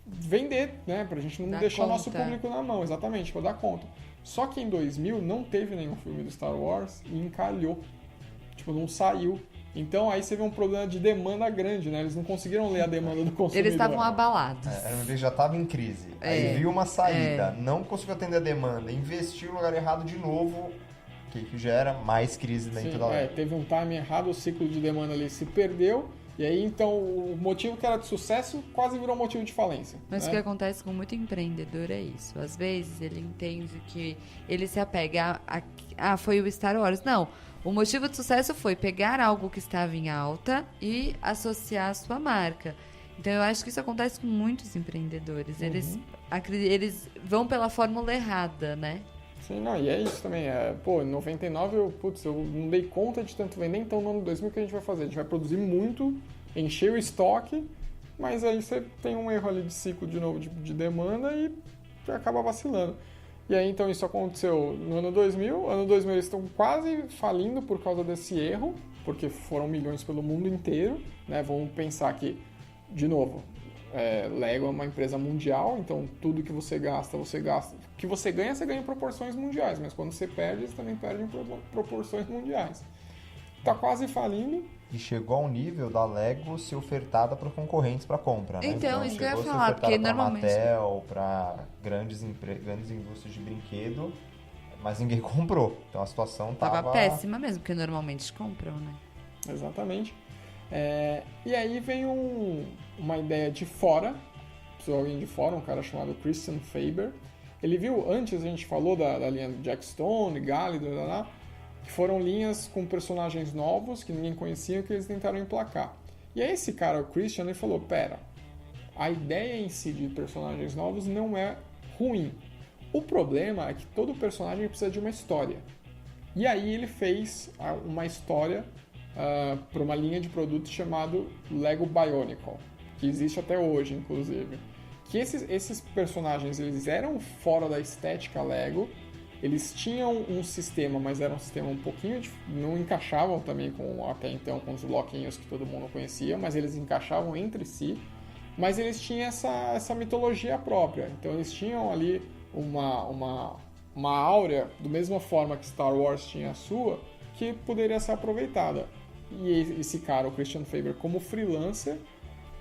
vender, né? Pra gente não deixar o nosso público na mão, exatamente, pra dar conta. Só que em 2000 não teve nenhum filme do Star Wars e encalhou. Tipo, não saiu. Então aí você vê um problema de demanda grande, né? Eles não conseguiram ler a demanda do consumidor. Eles estavam abalados. Ele já estava em crise. Aí viu uma saída, não conseguiu atender a demanda, investiu no lugar errado de novo, que gera mais crise dentro da Lego. Teve um timing errado, o ciclo de demanda ali se perdeu. E aí, então, o motivo que era de sucesso quase virou motivo de falência. Mas o que acontece com muito empreendedor é isso. Às vezes, ele entende que ele se apega foi o Star Wars. Não, o motivo de sucesso foi pegar algo que estava em alta e associar a sua marca. Então, eu acho que isso acontece com muitos empreendedores. Eles vão pela fórmula errada, né? Sim, não, e é isso também. Em 99 eu não dei conta de tanto vender, então no ano 2000 o que a gente vai fazer? A gente vai produzir muito, encher o estoque, mas aí você tem um erro ali de ciclo de novo de demanda e acaba vacilando. E aí então isso aconteceu no ano 2000. Ano 2000 eles estão quase falindo por causa desse erro, porque foram milhões pelo mundo inteiro, né? Vamos pensar que, de novo, Lego é uma empresa mundial, então tudo que você gasta. O que você ganha em proporções mundiais, mas quando você perde, você também perde em proporções mundiais. Tá quase falindo. E chegou ao nível da Lego ser ofertada para concorrentes para compra, né? Então, isso que eu ia chegou a ser falar, porque ofertada pra normalmente... Mattel, para grandes indústrias de brinquedo, mas ninguém comprou. Então a situação tava péssima mesmo, porque normalmente compram, né? Exatamente. E aí vem uma ideia de fora, alguém de fora, um cara chamado Christian Faber. Ele viu, antes a gente falou da linha Jack Stone, Gálido, que foram linhas com personagens novos que ninguém conhecia, que eles tentaram emplacar. E aí esse cara, o Christian, ele falou, pera, a ideia em si de personagens novos não é ruim. O problema é que todo personagem precisa de uma história. E aí ele fez uma história para uma linha de produtos chamado Lego Bionicle, que existe até hoje, inclusive. Que esses personagens, eles eram fora da estética Lego, eles tinham um sistema, mas era um sistema um pouquinho... não encaixavam também até então com os bloquinhos que todo mundo conhecia, mas eles encaixavam entre si, mas eles tinham essa mitologia própria. Então eles tinham ali uma áurea, da mesma forma que Star Wars tinha a sua, que poderia ser aproveitada. E esse cara, o Christian Faber, como freelancer,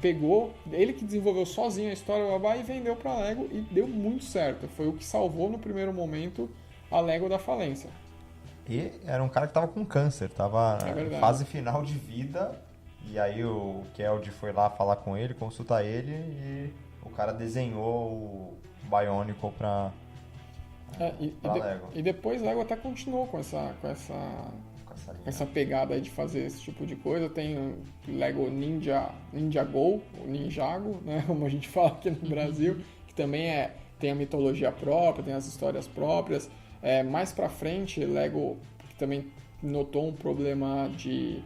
pegou, ele que desenvolveu sozinho a história e vendeu para a Lego e deu muito certo. Foi o que salvou no primeiro momento a Lego da falência. E era um cara que estava com câncer, estava em fase final de vida, e aí o Keld foi lá falar com ele, consultar ele, e o cara desenhou o Bionicle para Lego. E depois Lego até continuou com essa pegada aí de fazer esse tipo de coisa. Tem Lego Ninjago, ou Ninjago, né, como a gente fala aqui no Brasil, que também tem a mitologia própria, tem as histórias próprias. Mais pra frente, Lego que também notou um problema de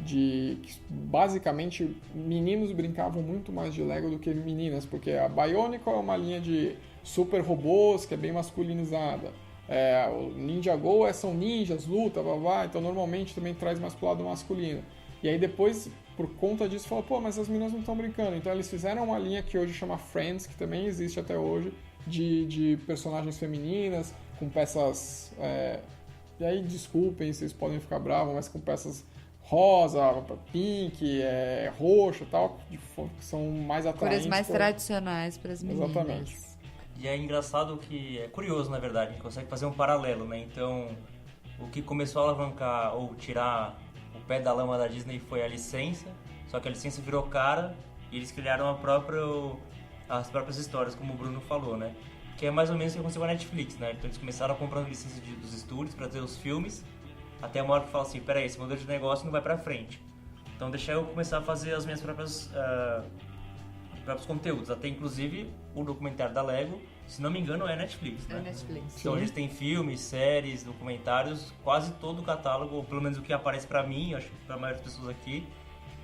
que basicamente meninos brincavam muito mais de Lego do que meninas, porque a Bionicle é uma linha de super robôs que é bem masculinizada. O Ninjago são ninjas, luta, blá, então normalmente também traz mais pro lado masculino. E aí depois, por conta disso, falou, mas as meninas não estão brincando. Então eles fizeram uma linha que hoje chama Friends, que também existe até hoje, de personagens femininas, com peças... E aí, desculpem, vocês podem ficar bravos, mas com peças rosa, pink, roxo e tal, que são mais atraentes. Cores mais tradicionais para as meninas. Exatamente. E é engraçado que... é curioso, na verdade, a gente consegue fazer um paralelo, né? Então, o que começou a alavancar ou tirar o pé da lama da Disney foi a licença, só que a licença virou cara e eles criaram as próprias histórias, como o Bruno falou, né? Que é mais ou menos o que aconteceu com a Netflix, né? Então eles começaram comprando licenças dos estúdios para ter os filmes, até uma hora que fala assim, peraí, esse modelo de negócio não vai pra frente. Então deixa eu começar a fazer as minhas próprias próprios conteúdos. Até inclusive o documentário da Lego, se não me engano, é Netflix, né? É Netflix. Então a gente tem filmes, séries, documentários, quase todo o catálogo, ou pelo menos o que aparece pra mim, acho que pra maioria das pessoas aqui,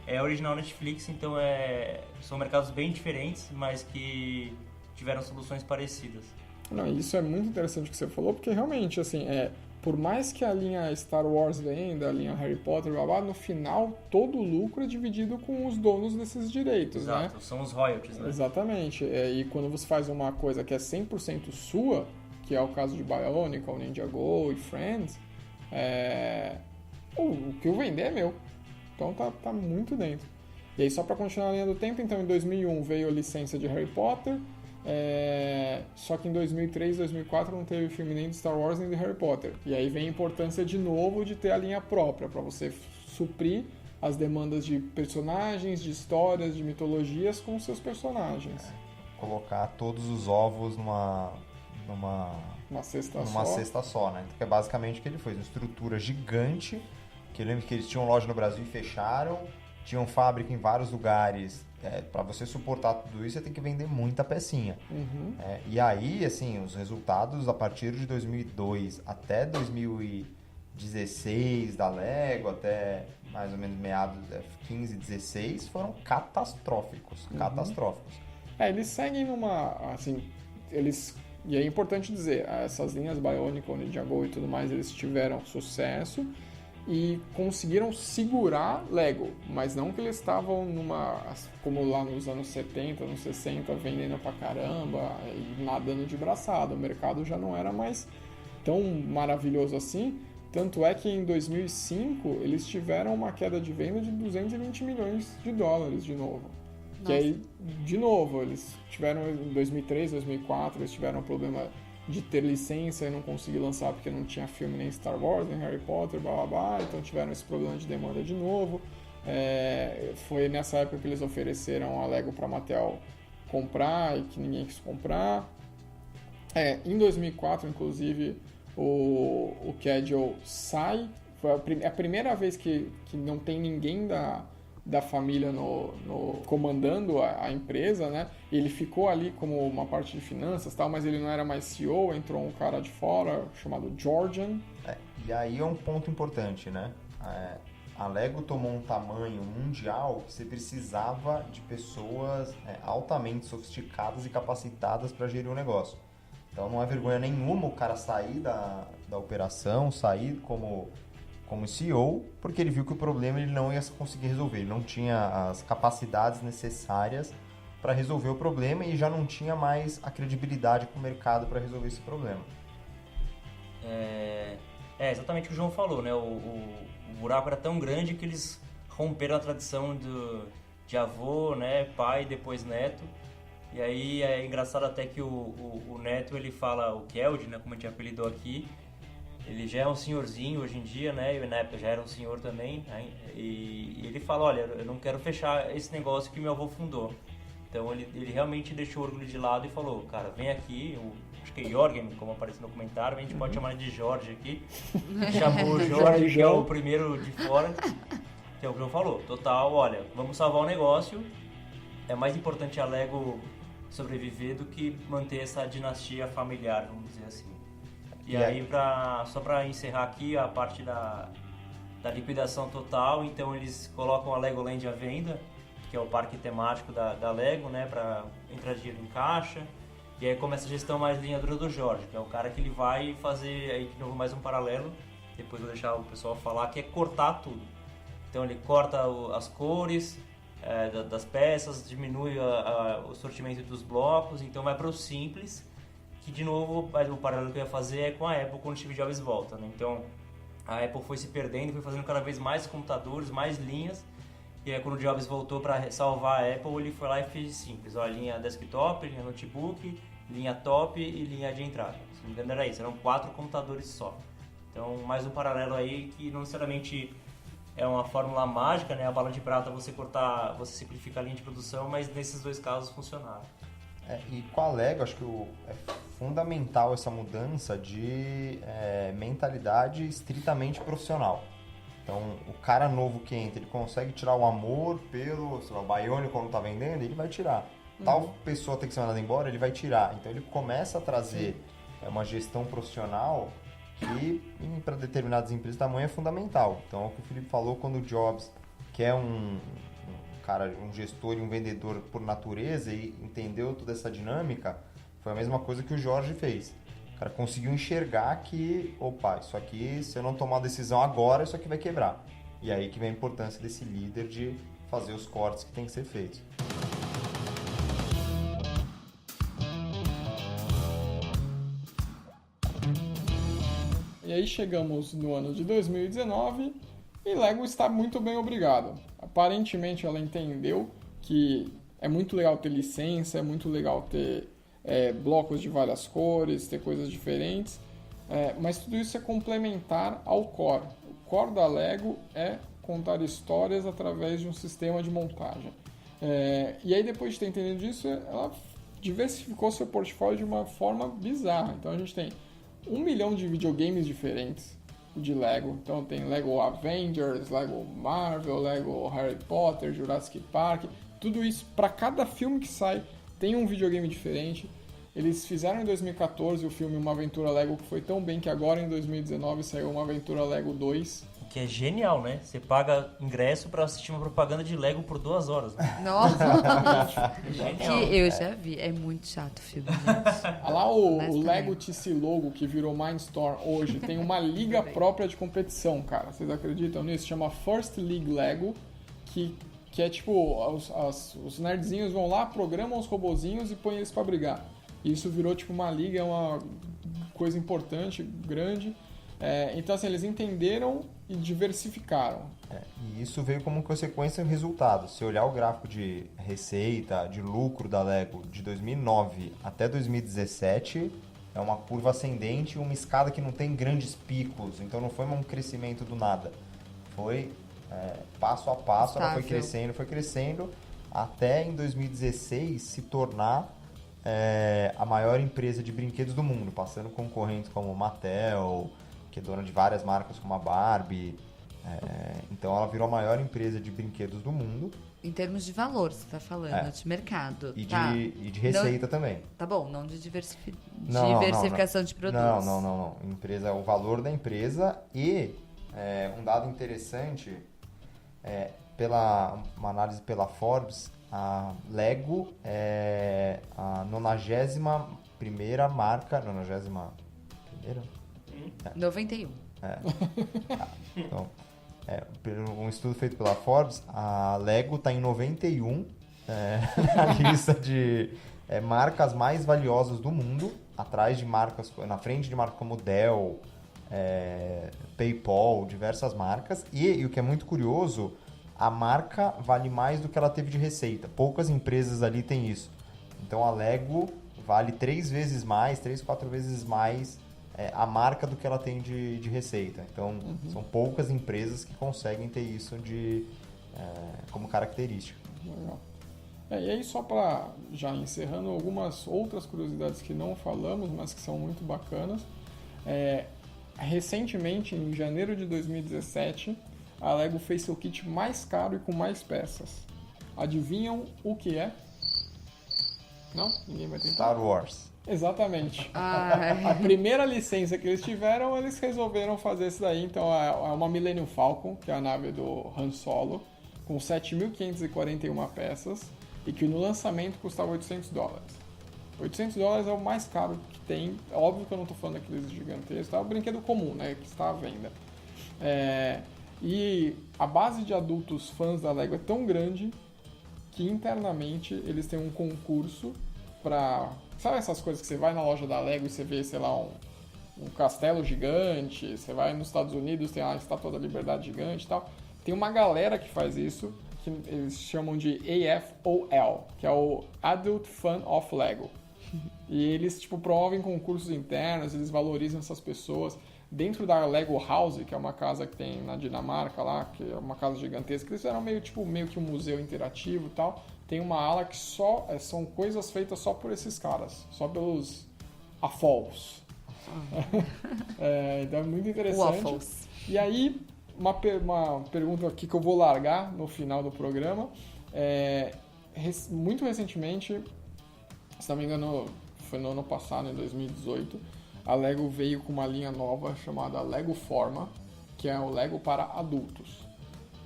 é original Netflix, então são mercados bem diferentes, mas que tiveram soluções parecidas. Não, isso é muito interessante o que você falou, porque realmente, assim, por mais que a linha Star Wars venda, a linha Harry Potter, blá, blá, no final, todo o lucro é dividido com os donos desses direitos, né? Exato, são os royalties, né? Exatamente. E quando você faz uma coisa que é 100% sua, que é o caso de Bionicle, Ninjago e Friends, o que eu vender é meu. Então tá muito dentro. E aí, só para continuar a linha do tempo, então em 2001 veio a licença de Harry Potter, só que em 2003, 2004 não teve filme nem de Star Wars nem de Harry Potter. E aí vem a importância de novo de ter a linha própria, para você suprir as demandas de personagens, de histórias, de mitologias com seus personagens. Colocar todos os ovos numa cesta só, né? Que é basicamente o que ele fez, uma estrutura gigante, que eu lembro que eles tinham loja no Brasil e fecharam, tinham fábrica em vários lugares. Para você suportar tudo isso, você tem que vender muita pecinha. Uhum. E aí, assim, os resultados a partir de 2002 até 2016 da Lego, até mais ou menos meados de 15, 16, foram catastróficos. Catastróficos. Eles seguem numa, assim, e é importante dizer, essas linhas Bionicle, Ninjago e tudo mais, eles tiveram sucesso e conseguiram segurar Lego, mas não que eles estavam como lá nos anos 70, anos 60, vendendo pra caramba e nadando de braçada. O mercado já não era mais tão maravilhoso assim, tanto é que em 2005 eles tiveram uma queda de venda de 220 milhões de dólares de novo. Nossa. Que aí, de novo, eles tiveram em 2003, 2004, eles tiveram um problema de ter licença e não conseguir lançar porque não tinha filme nem Star Wars, nem Harry Potter, blá blá blá, então tiveram esse problema de demanda de novo. Foi nessa época que eles ofereceram a Lego para a Mattel comprar e que ninguém quis comprar. Em 2004, inclusive, o Casual sai. Foi a primeira vez que não tem ninguém da família comandando a empresa, né? Ele ficou ali como uma parte de finanças, tal, mas ele não era mais CEO, entrou um cara de fora chamado Georgian. E aí é um ponto importante, né? A Lego tomou um tamanho mundial que você precisava de pessoas altamente sofisticadas e capacitadas para gerir o negócio. Então não é vergonha nenhuma o cara sair da operação, sair como CEO, porque ele viu que o problema ele não ia conseguir resolver, ele não tinha as capacidades necessárias para resolver o problema e já não tinha mais a credibilidade com o mercado para resolver esse problema. É exatamente o que o João falou, né? O buraco era tão grande que eles romperam a tradição de avô, né? Pai, depois neto. E aí é engraçado até que o neto, ele fala, o Keld, né? Como a gente apelidou aqui, ele já é um senhorzinho hoje em dia, né? E na época já era um senhor também. Né? E ele fala, olha, eu não quero fechar esse negócio que meu avô fundou. Então ele realmente deixou o orgulho de lado e falou, cara, vem aqui, acho que é Jorgen, como aparece no comentário, a gente pode chamar ele de Jorge aqui. Chamou o Jorge, que é o primeiro de fora, que é o que eu falou. Total, olha, vamos salvar o negócio. É mais importante a Lego sobreviver do que manter essa dinastia familiar, vamos dizer assim. E aí, só para encerrar aqui a parte da liquidação total, então eles colocam a Legoland à venda, que é o parque temático da Lego, né, para entrar dinheiro em caixa. E aí começa a gestão mais linha dura do Jorge, que é o cara que ele vai fazer, aí de novo mais um paralelo, depois vou deixar o pessoal falar, que é cortar tudo. Então ele corta as cores das peças, diminui o sortimento dos blocos, então vai para o simples, que de novo o paralelo que eu ia fazer é com a Apple quando o Steve Jobs volta, né? Então a Apple foi se perdendo, foi fazendo cada vez mais computadores, mais linhas, e aí quando o Jobs voltou para salvar a Apple, ele foi lá e fez simples, ó, linha desktop, linha notebook, linha top e linha de entrada. Se não me engano era isso, eram 4 computadores só. Então mais um paralelo aí que não necessariamente é uma fórmula mágica, né? A bala de prata você simplifica a linha de produção, mas nesses dois casos funcionaram. E com a Lego, acho que é fundamental essa mudança de mentalidade estritamente profissional. Então, o cara novo que entra, ele consegue tirar o amor pelo, sei lá, o Bionicle quando tá vendendo, ele vai tirar. tal pessoa tem que ser mandada embora, ele vai tirar. Então ele começa a trazer uma gestão profissional que para determinadas empresas tamanho é fundamental. Então é o que o Felipe falou, quando o Jobs, que é um gestor e um vendedor por natureza e entendeu toda essa dinâmica, foi a mesma coisa que o Jorge fez. O cara conseguiu enxergar que, opa, isso aqui, se eu não tomar uma decisão agora, isso aqui vai quebrar. E aí que vem a importância desse líder de fazer os cortes que tem que ser feitos. E aí chegamos no ano de 2019 e Lego está muito bem, obrigado. Aparentemente ela entendeu que é muito legal ter licença, é muito legal ter blocos de várias cores, ter coisas diferentes, mas tudo isso é complementar ao core. O core da Lego é contar histórias através de um sistema de montagem. E aí depois de ter entendido isso, ela diversificou seu portfólio de uma forma bizarra. Então a gente tem 1 milhão de videogames diferentes de Lego. Então tem Lego Avengers, Lego Marvel, Lego Harry Potter, Jurassic Park. Tudo isso, para cada filme que sai, tem um videogame diferente. Eles fizeram em 2014 o filme Uma Aventura Lego, que foi tão bem que agora em 2019 saiu Uma Aventura Lego 2. O que é genial, né? Você paga ingresso pra assistir uma propaganda de Lego por 2 horas. Né? Nossa! Genial. Que eu já vi. É muito chato o filme, gente. Olha lá o Honestamente. Lego TC Logo, que virou Mindstorm hoje, tem uma liga própria de competição, cara. Vocês acreditam nisso? Chama First League Lego, que é tipo, os nerdzinhos vão lá, programam os robozinhos e põem eles pra brigar. E isso virou tipo uma liga, é uma coisa importante, grande. Então assim, eles entenderam e diversificaram. E isso veio como consequência do resultado. Se olhar o gráfico de receita, de lucro da Lego de 2009 até 2017, é uma curva ascendente, uma escada que não tem grandes picos. Então não foi um crescimento do nada. Foi passo a passo, ela foi crescendo, até em 2016 se tornar a maior empresa de brinquedos do mundo, passando concorrentes como Mattel, que é dona de várias marcas como a Barbie. Então ela virou a maior empresa de brinquedos do mundo. Em termos de valor, você tá falando, de mercado. E, tá. e de receita também. Tá bom, não de diversificação de produtos. Não. Empresa, o valor da empresa e um dado interessante, uma análise pela Forbes, a Lego é a 91ª marca... 91ª? 91. Então, um estudo feito pela Forbes, a Lego está em 91 na lista de marcas mais valiosas do mundo, atrás de marcas, na frente de marcas como Dell, PayPal, diversas marcas. E o que é muito curioso, a marca vale mais do que ela teve de receita. Poucas empresas ali têm isso. Então a Lego vale 3, 4 vezes mais a marca do que ela tem de receita. Então são poucas empresas que conseguem ter isso como característica. Legal. E aí, só para já encerrando, algumas outras curiosidades que não falamos, mas que são muito bacanas. Recentemente, em janeiro de 2017, a Lego fez seu kit mais caro e com mais peças. Adivinham o que é? Não? Ninguém vai tentar? Star Wars. Exatamente. A primeira licença que eles tiveram, eles resolveram fazer isso daí. Então é uma Millennium Falcon, que é a nave do Han Solo, com 7.541 peças e que no lançamento custava $800. $800 é o mais caro que tem. É óbvio que eu não estou falando daqueles gigantescos, é o brinquedo comum, né, que está à venda. E a base de adultos fãs da Lego é tão grande que internamente eles têm um concurso para... Sabe essas coisas que você vai na loja da Lego e você vê, sei lá, um castelo gigante, você vai nos Estados Unidos, tem a Estátua da Liberdade gigante e tal. Tem uma galera que faz isso, que eles chamam de AFOL, que é o Adult Fan of Lego. E eles, tipo, promovem concursos internos, eles valorizam essas pessoas. Dentro da Lego House, que é uma casa que tem na Dinamarca lá, que é uma casa gigantesca, eles eram meio que um museu interativo e tal. Tem uma ala que só são coisas feitas só por esses caras, só pelos AFOLs. Então é muito interessante. Waffles. E aí, uma pergunta aqui que eu vou largar no final do programa. muito recentemente, se não me engano, foi no ano passado, em 2018, a Lego veio com uma linha nova chamada Lego Forma, que é o Lego para adultos.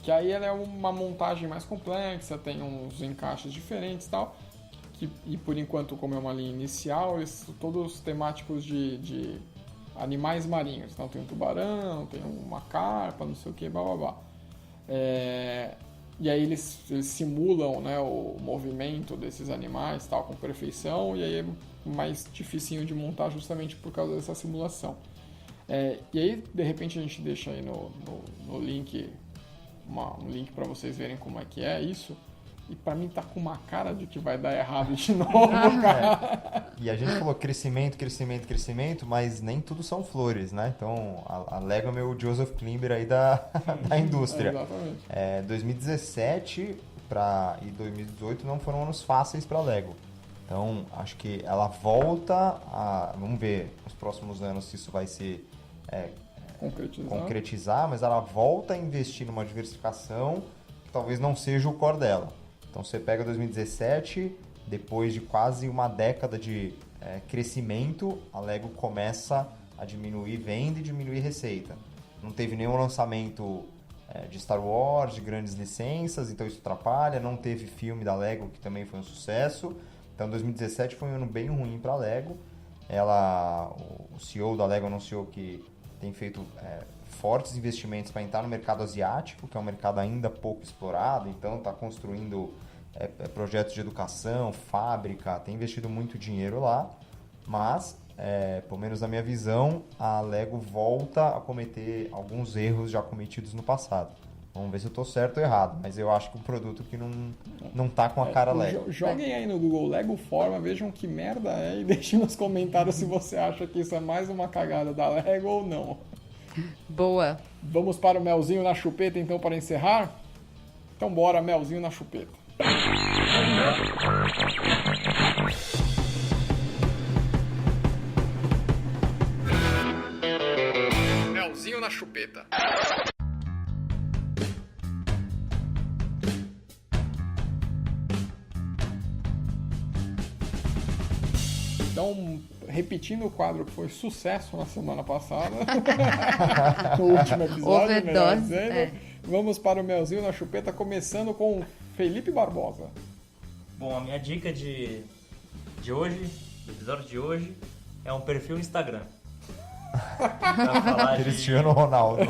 Que aí ela é uma montagem mais complexa, tem uns encaixes diferentes e tal. E por enquanto, como é uma linha inicial, eles são todos temáticos de animais marinhos. Então tem um tubarão, tem uma carpa, não sei o que, blá blá blá. E aí eles simulam, né, o movimento desses animais tal, com perfeição, e aí é mais dificinho de montar justamente por causa dessa simulação. E aí, de repente, a gente deixa aí no link um link para vocês verem como é que é isso. E pra mim tá com uma cara de que vai dar errado de novo, cara. E a gente falou crescimento, mas nem tudo são flores, né? Então, a Lego é meu Joseph Klimber aí da indústria. Exatamente. 2017 e 2018 não foram anos fáceis pra Lego. Então, acho que ela volta a... Vamos ver nos próximos anos se isso vai ser concretizar, mas ela volta a investir numa diversificação que talvez não seja o core dela. Então você pega 2017, depois de quase uma década de crescimento, a Lego começa a diminuir venda e diminuir receita. Não teve nenhum lançamento de Star Wars, de grandes licenças, então isso atrapalha. Não teve filme da Lego, que também foi um sucesso. Então 2017 foi um ano bem ruim para a Lego. O CEO da Lego anunciou que tem feito fortes investimentos para entrar no mercado asiático, que é um mercado ainda pouco explorado, então está construindo projetos de educação, fábrica, tem investido muito dinheiro lá, mas, pelo menos na minha visão, a Lego volta a cometer alguns erros já cometidos no passado. Vamos ver se eu estou certo ou errado, mas eu acho que um produto que não tá com a cara Lego. Joguem aí no Google Lego Forma, vejam que merda é e deixem nos comentários se você acha que isso é mais uma cagada da Lego ou não. Boa. Vamos para o melzinho na chupeta, então, para encerrar? Então, bora, melzinho na chupeta. Melzinho na chupeta. Então, repetindo o quadro que foi sucesso na semana passada, no último episódio, melhor dizendo, vamos para o melzinho na chupeta, começando com Felipe Barbosa. Bom, a minha dica de hoje, do episódio de hoje, é um perfil no Instagram. Pra falar Cristiano Ronaldo.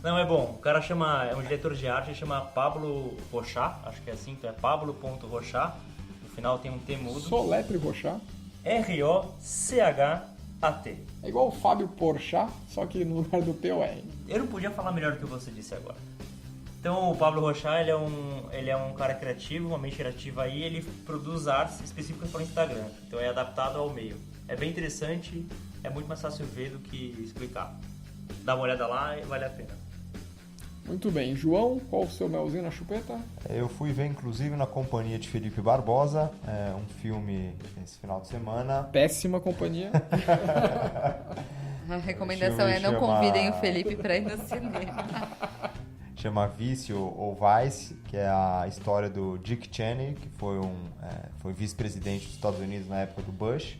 Não, é bom. O cara é um diretor de arte, chama Pablo Rochat, acho que é assim, então é pablo.rochat. No final tem um T mudo. Soletre Rochat. R-O-C-H-A-T. É igual o Fábio Porchat, só que no lugar do P é o R. Eu não podia falar melhor do que você disse agora. Então o Pablo Rochat, ele é um cara criativo, uma mente criativa aí, ele produz artes específicas para o Instagram. Então é adaptado ao meio. É bem interessante, é muito mais fácil ver do que explicar. Dá uma olhada lá e vale a pena. Muito bem. João, qual o seu melzinho na chupeta? Eu fui ver, inclusive, na companhia de Felipe Barbosa, um filme esse final de semana. Péssima companhia. A recomendação não convidem o Felipe para ir no cinema. Chama Vício ou Vice, que é a história do Dick Cheney, que foi vice-presidente dos Estados Unidos na época do Bush.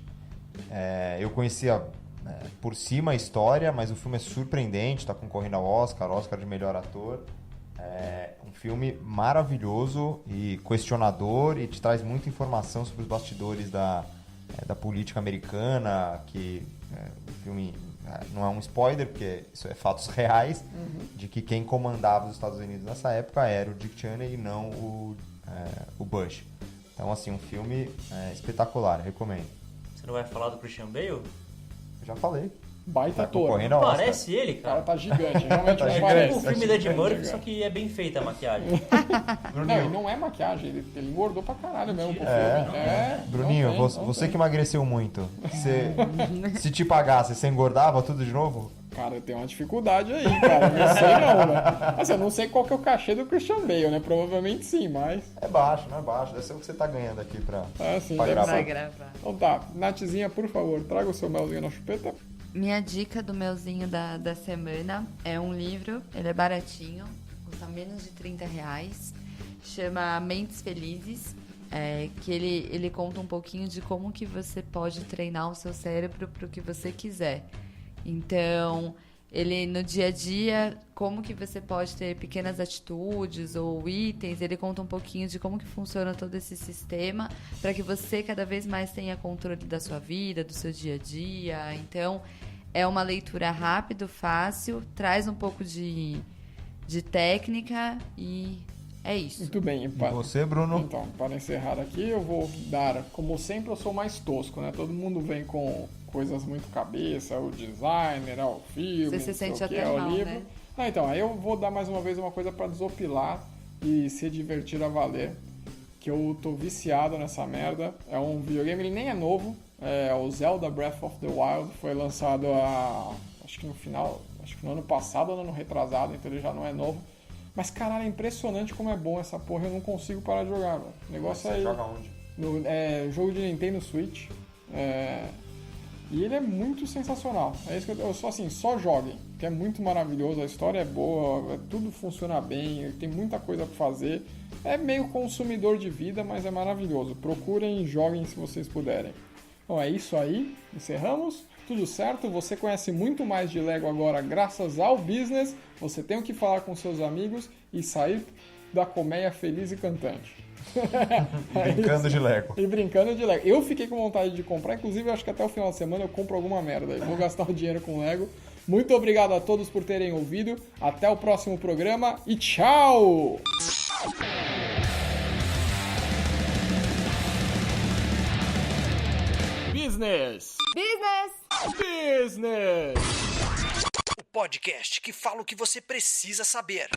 Eu conhecia por cima a história, mas o filme é surpreendente, está concorrendo ao Oscar de melhor ator. É um filme maravilhoso e questionador e te traz muita informação sobre os bastidores da política americana, que o filme não é um spoiler, porque isso é fatos reais, de que quem comandava os Estados Unidos nessa época era o Dick Cheney e não o Bush. Então, assim, um filme espetacular, recomendo. Você não vai falar do Christian Bale? Eu já falei. Baita ator. Concorrendo ao Oscar. Parece ele, O cara cara. tá gigante, realmente Tá não gigante. parece. O filme da Ed Murphy, só que é bem feita a maquiagem. Não, e não é maquiagem, ele engordou pra caralho mesmo pro É. filme. Bruninho, você que emagreceu muito, se te pagasse, você engordava tudo de novo? Cara, eu tenho uma dificuldade aí, cara. Não sei não, né? Assim, eu não sei qual que é o cachê do Christian Bale, né? Provavelmente sim, mas... É baixo, não é baixo. Deve ser o que você tá ganhando aqui pra sim, pra deve gravar. Vai gravar. Então tá, Nathzinha, por favor, traga o seu melzinho na chupeta. Minha dica do melzinho da semana é um livro, ele é baratinho, custa menos de R$30. chama Mentes Felizes, que ele conta um pouquinho de como que você pode treinar o seu cérebro para o que você quiser. Então, ele no dia a dia, como que você pode ter pequenas atitudes ou itens, ele conta um pouquinho de como que funciona todo esse sistema para que você cada vez mais tenha controle da sua vida, do seu dia a dia. Então, é uma leitura rápida, fácil, traz um pouco de técnica e é isso. Muito bem. E você, Bruno? Então, para encerrar aqui, eu vou dar, como sempre, eu sou mais tosco, né? Todo mundo vem com coisas muito cabeça, o designer, o filme, Você se não sei sente o que, até o mal, livro. né? Então, aí eu vou dar mais uma vez uma coisa para desopilar e se divertir a valer, que eu tô viciado nessa merda. É um videogame, ele nem é novo, é o Zelda Breath of the Wild, foi lançado acho que no ano passado ou no ano retrasado, então ele já não é novo. Mas, caralho, é impressionante como é bom essa porra, eu não consigo parar de jogar, velho. O negócio Você aí... joga onde? Jogo de Nintendo Switch. E ele é muito sensacional. É isso que eu só assim, só joguem, que é muito maravilhoso, a história é boa, tudo funciona bem, tem muita coisa pra fazer. É meio consumidor de vida, mas é maravilhoso. Procurem e joguem se vocês puderem. Então é isso aí, encerramos. Tudo certo, você conhece muito mais de Lego agora graças ao business. Você tem o que falar com seus amigos e sair da colmeia feliz e cantante. Brincando de Lego. E brincando de Lego. Eu fiquei com vontade de comprar, inclusive eu acho que até o final de semana eu compro alguma merda. Eu vou gastar o dinheiro com Lego. Muito obrigado a todos por terem ouvido. Até o próximo programa e tchau! Business! O podcast que fala o que você precisa saber.